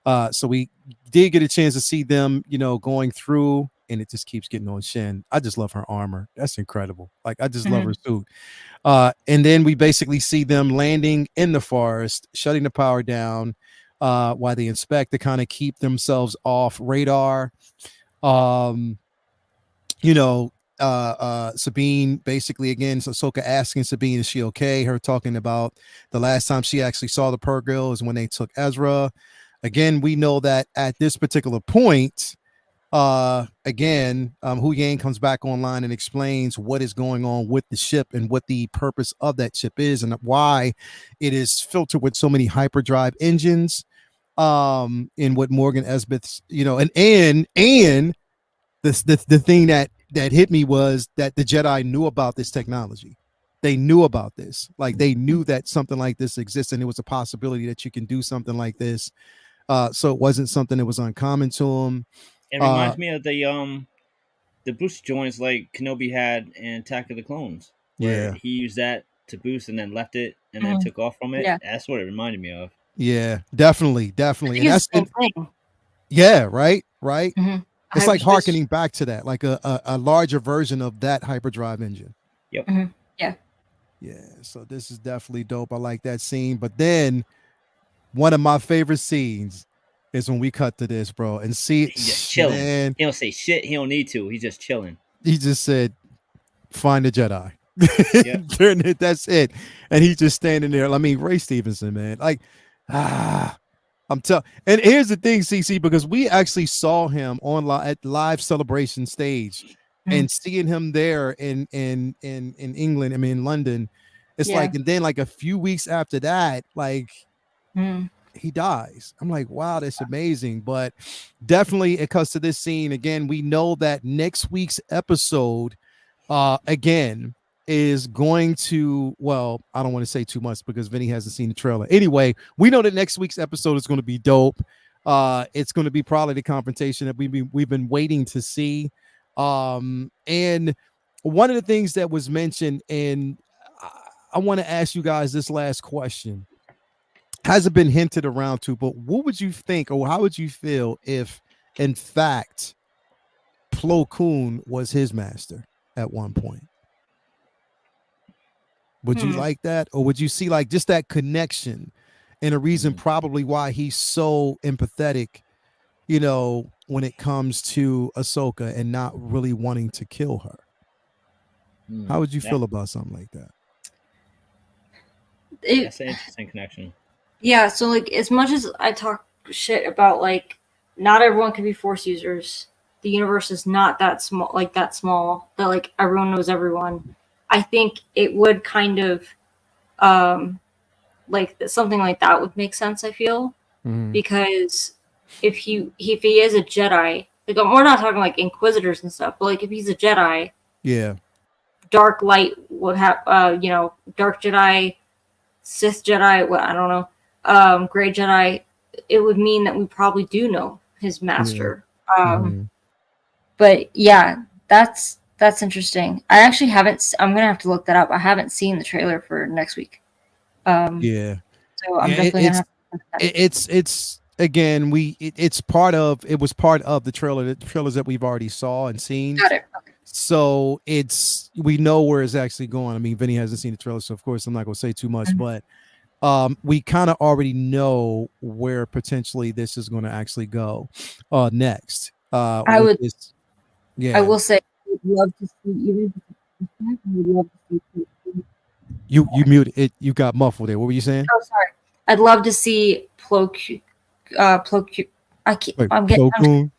So we did get a chance to see them, going through, and it just keeps getting on Shin. I just love her armor. That's incredible. Like, I just love her suit. And then we basically see them landing in the forest, shutting the power down while they inspect to kind of keep themselves off radar. Sabine basically, again, Ahsoka asking Sabine, is she okay? Her talking about the last time she actually saw the Pergil is when they took Ezra. Again, we know that at this particular point, Hu Yang comes back online and explains what is going on with the ship and what the purpose of that ship is and why it is filtered with so many hyperdrive engines. In what Morgan Esmith's, and the thing that hit me was that the Jedi knew about this technology. They knew about this. Like, they knew that something like this exists and it was a possibility that you can do something like this. So it wasn't something that was uncommon to them. It reminds me of the boost joints like Kenobi had in Attack of the Clones. Where he used that to boost and then left it and then took off from it. Yeah. That's what it reminded me of. Yeah, definitely. And that's the same thing. Yeah, right. Mm-hmm. It's like harkening back to that, like a larger version of that hyperdrive engine. Yep. Mm-hmm. Yeah. Yeah. So this is definitely dope. I like that scene. But then one of my favorite scenes is when we cut to this, bro, and see, He's just chilling. man, He don't say shit. He don't need to. He's just chilling. he just said, "Find the Jedi." Yep. That's it, and he's just standing there. I mean, Ray Stevenson, man, like, I'm telling. And here's the thing, CC, because we actually saw him on at live celebration stage, and seeing him there in England, I mean, in London, it's like, and then like a few weeks after that, like. He dies. I'm like, wow, that's amazing. But definitely it comes to this scene again. We know that next week's episode again is going to, well, I don't want to say too much because Vinny hasn't seen the trailer. Anyway, we know that next week's episode is going to be dope. It's going to be probably the confrontation that we've been waiting to see. And one of the things that was mentioned, and I want to ask you guys this last question. Hasn't been hinted around to, but what would you think, or how would you feel if, in fact, Plo Koon was his master at one point? Would you like that, or would you see like just that connection and a reason probably why he's so empathetic, you know, when it comes to Ahsoka and not really wanting to kill her? How would you feel about something like that? That's an interesting connection. Yeah, so like as much as I talk shit about like not everyone can be Force users, the universe is not that small, that like everyone knows everyone. I think it would kind of like something like that would make sense, I feel. Because if he is a Jedi, like we're not talking like Inquisitors and stuff, but like if he's a Jedi, dark light would have dark Jedi, Sith Jedi, I don't know. Gray Jedi, it would mean that we probably do know his master. But yeah, that's interesting. I actually haven't. I'm gonna have to look that up. I haven't seen the trailer for next week. So I'm definitely gonna have to look that. It's again, it's part of. It was part of the trailers that we've already saw and seen. Got it. Okay. So we know where it's actually going. I mean, Vinny hasn't seen the trailer, so of course I'm not gonna say too much, but. We kind of already know where potentially this is going to actually go next. I will say, I'd love to see you muted it. You got muffled there. What were you saying? Oh, sorry. I'd love to see Plo Koon.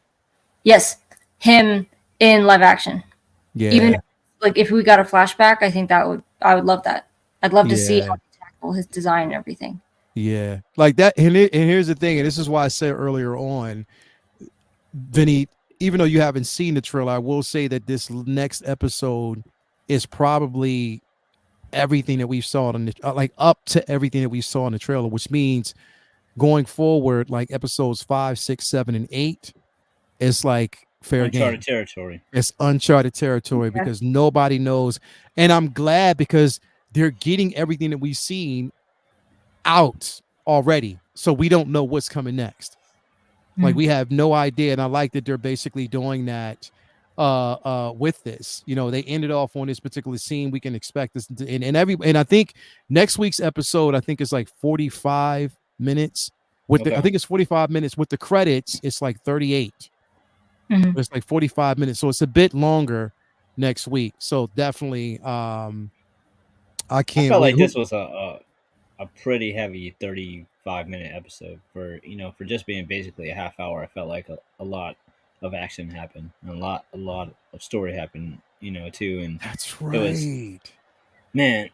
Yes, him in live action. Yeah. Even like if we got a flashback, I think I would love that. I'd love to see how his design and everything. Yeah, like that. And here's the thing, and this is why I said earlier on, Vinny, even though you haven't seen the trailer, I will say that this next episode is probably everything that we saw on the like up to everything that we saw in the trailer, which means going forward, like episodes 5, 6, 7, and 8, it's like fair uncharted game. Territory. It's uncharted territory because nobody knows, and I'm glad because they're getting everything that we've seen out already. So we don't know what's coming next. Like we have no idea. And I like that they're basically doing that with this. You know, they ended off on this particular scene. We can expect this and I think next week's episode, I think is like 45 minutes. I think it's 45 minutes. With the credits, it's like 38. It's like 45 minutes. So it's a bit longer next week. So definitely I felt like this was a pretty heavy 35-minute episode for just being basically a half hour. I felt like a lot of action happened and a lot of story happened, too. And that's right. It was, man.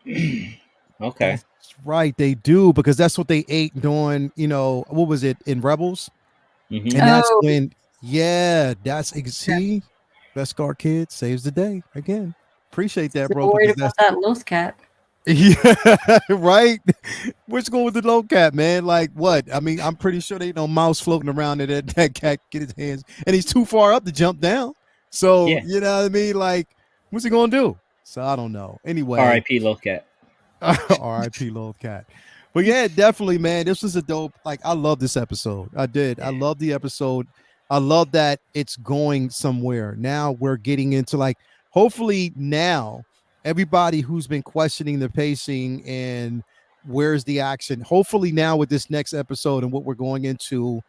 Okay. That's right. They do, because that's what they ate during, what was it in Rebels? And that's when, see, Beskar Kid saves the day again. Appreciate that, bro. Worried about that Loth Cat. Yeah, right. What's going with the low cat, man? Like what? I mean, I'm pretty sure there ain't no mouse floating around that cat get his hands, and he's too far up to jump down. So you know what I mean? Like, what's he gonna do? So I don't know. Anyway, R.I.P. Low Cat. R.I.P. Low Cat. But yeah, definitely, man. This was a dope. Like, I love this episode. I did. I love the episode. I love that it's going somewhere. Now we're getting into like, hopefully now. Everybody who's been questioning the pacing and where's the action? Hopefully now with this next episode and what we're going into,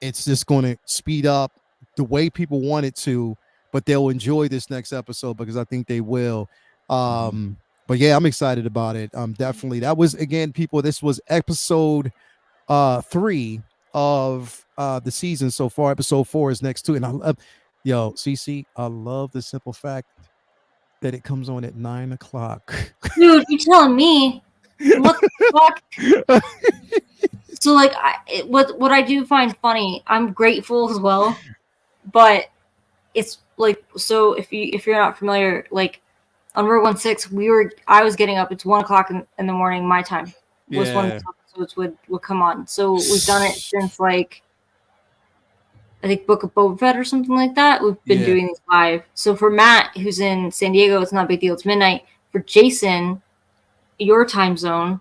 it's just going to speed up the way people want it to, but they'll enjoy this next episode because I think they will. But yeah, I'm excited about it. Definitely. That was, again, people, this was episode 3 of the season so far. Episode 4 is next to it. And I love, CC, I love the simple fact that it comes on at 9 o'clock. Dude, you telling me? What the fuck? So like, what I do find funny, I'm grateful as well, but it's like, so if you're not familiar, like on Rogue One 6, I was getting up. It's 1 o'clock in the morning my time. Was when the episodes would come on. So we've done it since like, I think Book of Boba Fett or something like that. We've been doing these live. So for Matt, who's in San Diego, it's not a big deal. It's midnight. For Jason, your time zone,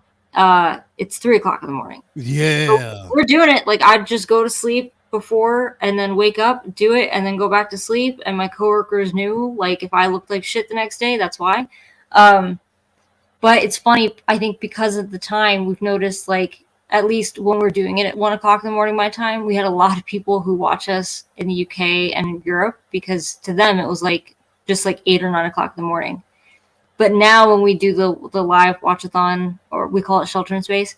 it's 3 o'clock in the morning. Yeah. So we're doing it. Like, I'd just go to sleep before and then wake up, do it, and then go back to sleep. And my coworkers knew, like, if I looked like shit the next day, that's why. But it's funny, I think because of the time, we've noticed, like, at least when we're doing it at 1 o'clock in the morning my time, we had a lot of people who watch us in the UK and in Europe, because to them it was like just like 8 or 9 o'clock in the morning. But now when we do the live watchathon, or we call it Shelter in Space,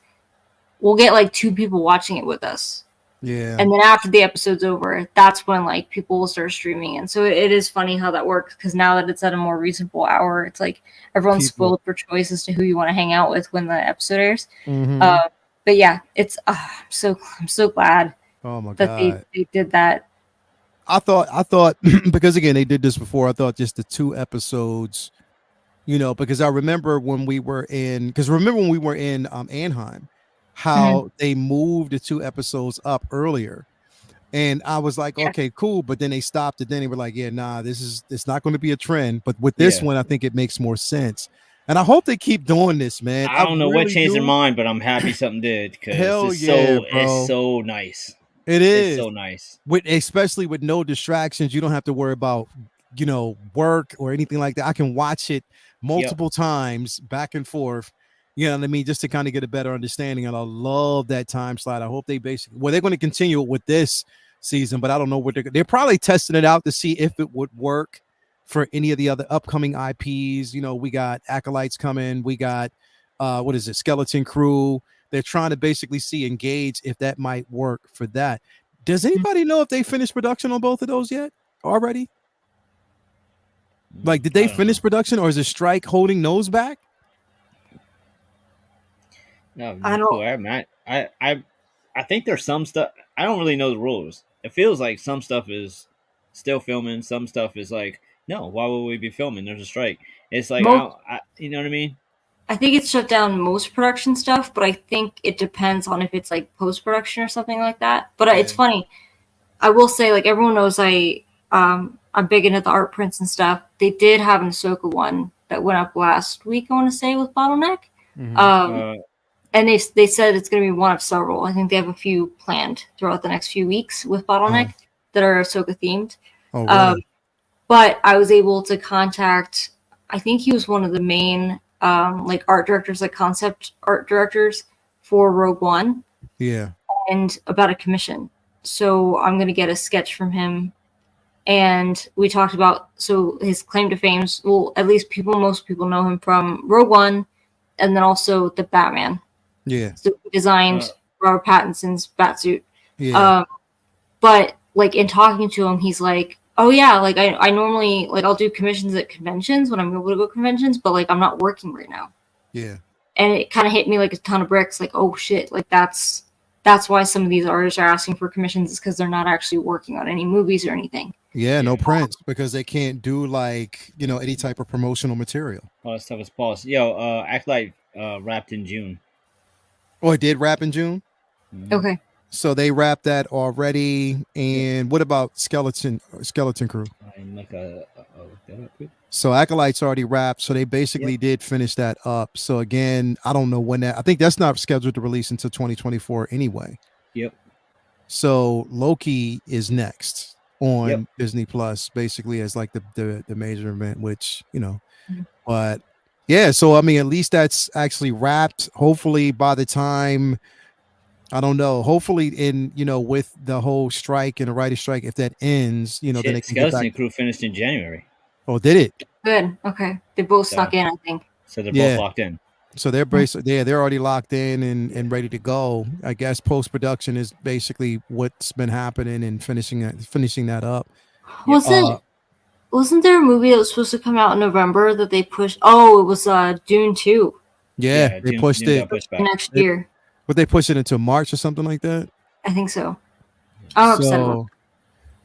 we'll get like 2 people watching it with us. Yeah. And then after the episode's over, that's when like people will start streaming. And so it is funny how that works, because now that it's at a more reasonable hour, it's like everyone's spoiled for choice as to who you want to hang out with when the episode airs. But yeah, it's I'm so glad that they did that. I thought because again they did this before. I thought just the 2 episodes, because I remember when we were in Anaheim, how they moved the 2 episodes up earlier, and I was like, okay, cool. But then they stopped it. Then they were like, yeah, nah, it's not going to be a trend. But with this one, I think it makes more sense. And I hope they keep doing this, man. I don't know what changed their mind, but I'm happy something did, because it's so nice. It is. It's so nice. Especially with no distractions. You don't have to worry about, work or anything like that. I can watch it multiple times back and forth. You know what I mean? Just to kind of get a better understanding. And I love that time slot. I hope they're going to continue it with this season, but I don't know what they're probably testing it out to see if it would work for any of the other upcoming IPs. We got Acolytes coming. We got, Skeleton Crew. They're trying to basically engage if that might work for that. Does anybody know if they finished production on both of those yet already? Like, did they finish production, or is the strike holding those back? No, I don't. I think there's some stuff. I don't really know the rules. It feels like some stuff is still filming. Some stuff is like, no, why would we be filming? There's a strike. It's like, you know what I mean? I think it's shut down most production stuff, but I think it depends on if it's like post-production or something like that. But it's funny. I will say, like, everyone knows I'm big into the art prints and stuff. They did have an Ahsoka one that went up last week, I want to say, with Bottleneck. And they said it's going to be one of several. I think they have a few planned throughout the next few weeks with Bottleneck that are Ahsoka themed. Oh, really? But I was able to contact, I think he was one of the main like art directors, like concept art directors for Rogue One. Yeah. And about a commission. So I'm going to get a sketch from him. And we talked about, so his claim to fame, well, at least most people know him from Rogue One, and then also the Batman. Yeah. So he designed Robert Pattinson's Batsuit. Yeah. But like in talking to him, he's like, oh yeah, like I normally, like, I'll do commissions at conventions when I'm able to go to conventions, but like I'm not working right now. Yeah. And it kind of hit me like a ton of bricks, like, oh shit, like that's why some of these artists are asking for commissions, is because they're not actually working on any movies or anything. Yeah, no prints, because they can't do like, any type of promotional material. Oh, that stuff is paused. Yo, Acolyte wrapped in June. Oh, it did wrap in June? Okay. So they wrapped that already. And what about Skeleton Crew? So Acolyte's already wrapped. So they basically did finish that up. So again, I don't know when I think that's not scheduled to release until 2024 anyway. Yep. So Loki is next on Disney Plus, basically as like the major event, which, but Yeah, so I mean, at least that's actually wrapped. Hopefully, by the time I don't know, hopefully, with the whole strike and the writer's strike, if that ends, then they Shit, can get back. Skeleton Crew finished in January, Oh, did it? Good. Okay. They both so stuck in, I think. they're both Yeah. locked in. So they're basically they're already locked in and ready to go. I guess post production is basically what's been happening and finishing that up. Wasn't there a movie that was supposed to come out in November that they pushed? Oh, it was Dune 2 Yeah, Yeah, they Dune pushed it. got pushed back. next year. But they pushed it into March or something like that. I think so. I'm upset about So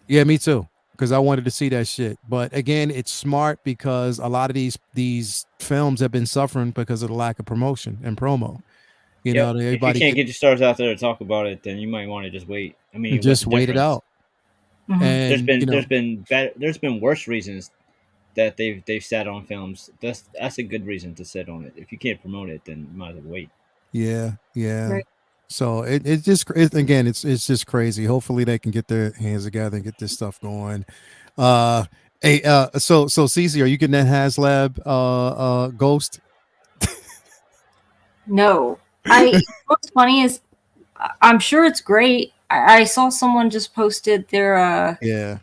yeah, me too. Because I wanted to see that shit. But again, it's smart because a lot of these films have been suffering because of the lack of promotion and promo. If you Everybody can't get your stars out there to talk about it, then you might want to just wait. I mean, what's just the wait it difference? out. And There's been worse reasons that they've sat on films. That's a good reason to sit on it. If you can't promote it, then you might as well wait. yeah. Right. So it's just crazy. Hopefully they can get their hands together and get this stuff going. Hey, so Cece, are you getting that HasLab Ghost? No. What's funny is I'm sure it's great. I saw someone just posted their Yeah.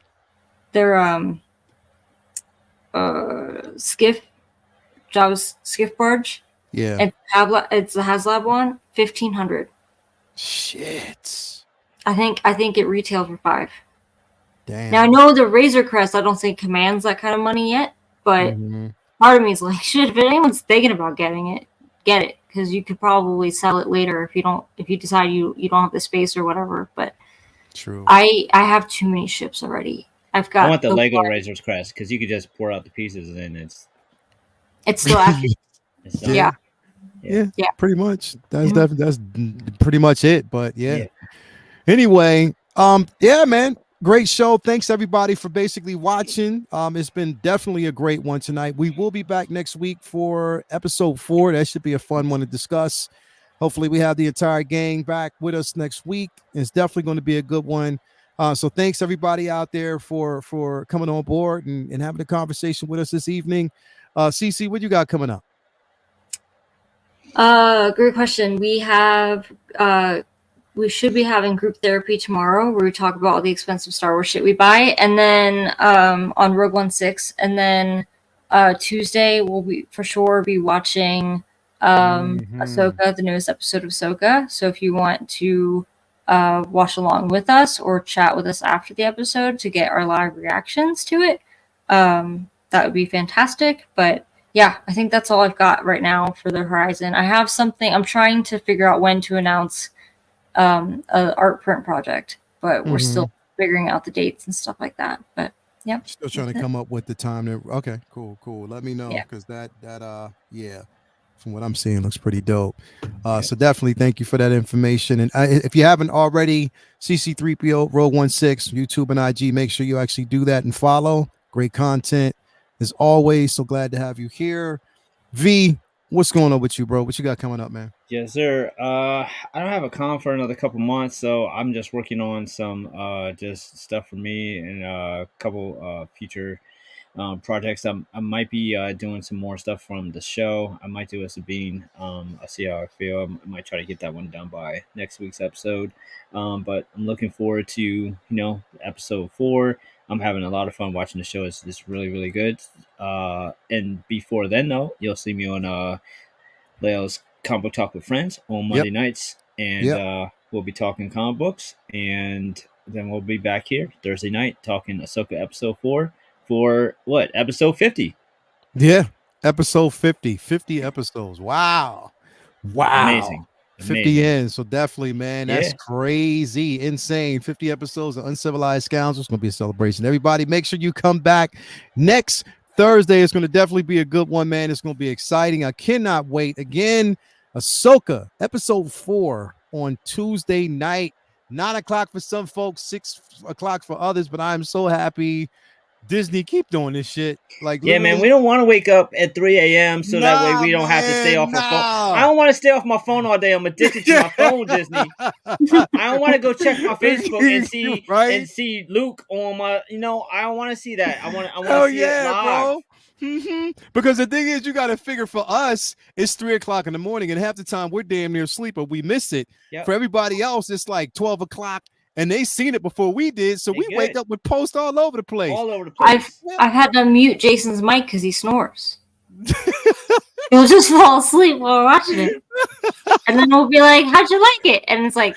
skiff Java's skiff barge. Yeah. And it's the HasLab one, 1,500. Shit. I think it retailed for 5. Damn. Now I know the Razor Crest I don't think commands that kind of money yet, but part of me is like, shit, if anyone's thinking about getting it, get it. Because you could probably sell it later if you decide you don't have the space or whatever. But true. I have too many ships already. I want the Lego Razor's Crest because you could just pour out the pieces and it's still accurate. Yeah. Pretty much. That's definitely that's pretty much it. But yeah. Anyway, yeah, man. Great show. Thanks everybody for basically watching. It's been definitely a great one tonight. We will be back next week for episode 4. That should be a fun one to discuss. Hopefully we have the entire gang back with us next week. It's definitely going to be a good one. So thanks everybody out there for coming on board and having a conversation with us this evening. Cece, what you got coming up? Great question. We should be having group therapy tomorrow where we talk about all the expensive Star Wars shit we buy. And then on Rogue One 6. And then Tuesday we'll for sure be watching Ahsoka, the newest episode of Ahsoka. So if you want to watch along with us or chat with us after the episode to get our live reactions to it, that would be fantastic. But yeah, I think that's all I've got right now for the horizon. I have something I'm trying to figure out when to announce an art print project, but we're still figuring out the dates and stuff like that. But yeah, still trying to come up with the time. Okay, cool. Let me know because that from what I'm seeing looks pretty dope. So definitely thank you for that information. And if you haven't already, CC3PO Row 16 YouTube and IG, make sure you actually do that and follow. Great content as always. So glad to have you here. V, what's going on with you, bro? What you got coming up, man? Yes, sir. I don't have a con for another couple months, so I'm just working on some just stuff for me and a couple future projects. I might be doing some more stuff from the show. I might do a Sabine. I'll see how I feel. I might try to get that one done by next week's episode. But I'm looking forward to episode 4. I'm having a lot of fun watching the show. It's really, really good. And before then, though, you'll see me on Leo's Comic Book Talk with Friends on Monday nights, and we'll be talking comic books, and then we'll be back here Thursday night talking Ahsoka episode 4 for episode 50. Yeah, episode 50 episodes. Wow. Amazing. 50 in, so definitely, man, that's crazy, insane. 50 episodes of Uncivilized Scoundrels. It's gonna be a celebration. Everybody, make sure you come back next Thursday. It's gonna definitely be a good one, man. It's gonna be exciting. I cannot wait. Again, Ahsoka episode 4 on Tuesday night, 9 o'clock for some folks, 6 o'clock for others. But I'm so happy Disney keep doing this shit. Like, yeah, man, we don't want to wake up at 3 a.m. so that way we don't have to stay off our phone. I don't want to stay off my phone all day. I'm addicted to my phone, Disney. I don't want to go check my Facebook and see Luke on my. I don't want to see that. I want to see it live. Bro. Because the thing is, you got to figure for us, it's 3 o'clock in the morning, and half the time we're damn near asleep or we miss it. Yep. For everybody else, it's like 12 o'clock, and they seen it before we did, so we wake up with posts all over the place. All over the place. I've had to mute Jason's mic because he snores. He'll just fall asleep while we're watching it, and then we'll be like, "How'd you like it?" And it's like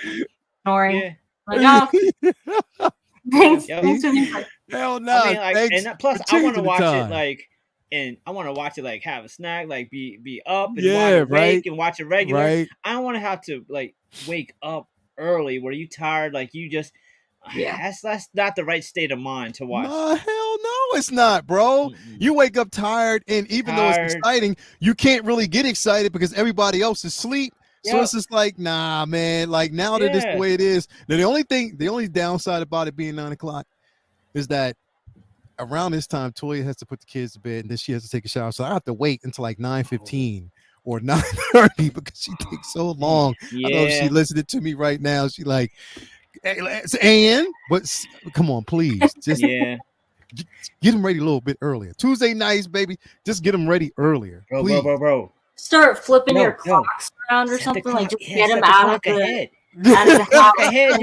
snoring. Yeah. Like, oh, thanks. Yep. Thanks for the Hell no. I mean, like, and plus, I want to watch time. it like, and I want to watch it like have a snack, like be up and Yeah, watch it right. and watch it regular. Right. I don't want to have to like wake up early where you tired, like you just. Yeah. That's not the right state of mind to watch. No, hell no, it's not, bro. Mm-mm. You wake up tired, and even though it's exciting, you can't really get excited because everybody else is asleep. So Yep. it's just like, nah, man. Like now that it's the way it is. Now the only downside about it being 9 o'clock is that around this time, Toya has to put the kids to bed, and then she has to take a shower. So I have to wait until like 9:15 or 9:30 because she takes so long. Yeah. I know if she listening to me right now, she like. And but come on, please, just get them ready a little bit earlier. Tuesday nights, baby, just get them ready earlier, bro. Start flipping your clocks around or something, like just get them out of ahead. the house. Ahead,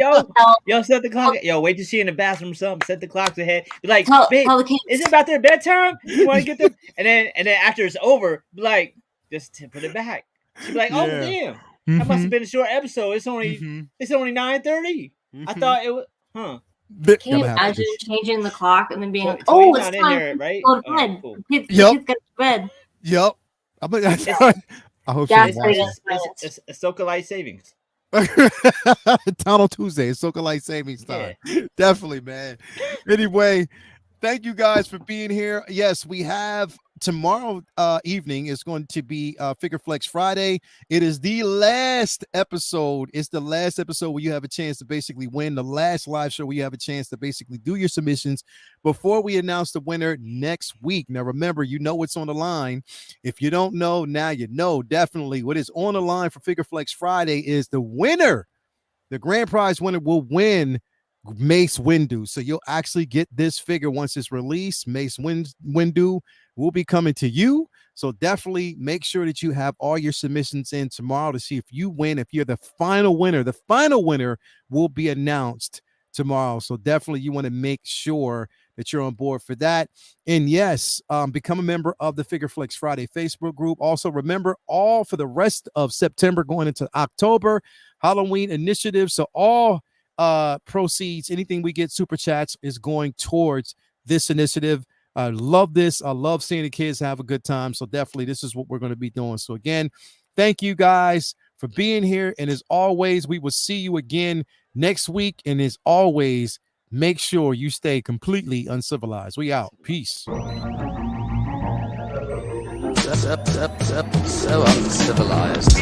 yo, set the clock. Yo, wait to see in the bathroom or something. Set the clocks ahead. Be like, babe, is it about their bedtime? You want to get them? And then after it's over, be like, just put it back. She'd be like, oh damn, that must have been a short episode. It's only 9:30. I thought it was, Can you imagine changing the clock and then being like, "Oh, it's time here, right? to go to bed." Cool. Kids get to bed. Yep. I hope it's Ahsoka Light Savings. Tunnel Tuesday, Ahsoka Light Savings time. Yeah. Definitely, man. Anyway, thank you guys for being here. Yes, we have tomorrow evening is going to be Figure Flex Friday. It is the last episode. It's the last episode where you have a chance to basically win. The last live show where you have a chance to basically do your submissions before we announce the winner next week. Now, remember, you know what's on the line. If you don't know, now you know. Definitely what is on the line for Figure Flex Friday is the winner. The grand prize winner will win Mace Windu. So you'll actually get this figure once it's released. Mace Windu will be coming to you. So definitely make sure that you have all your submissions in tomorrow to see if you win. If you're the final winner will be announced tomorrow. So definitely you want to make sure that you're on board for that. And yes, become a member of the Figure Flex Friday Facebook group. Also remember, all for the rest of September going into October, Halloween initiatives. So all proceeds, anything we get super chats is going towards this initiative. I love this. I love seeing the kids have a good time. So definitely this is what we're going to be doing. So again, thank you guys for being here. And as always, we will see you again next week. And as always, make sure you stay completely uncivilized. We out. Peace. So uncivilized.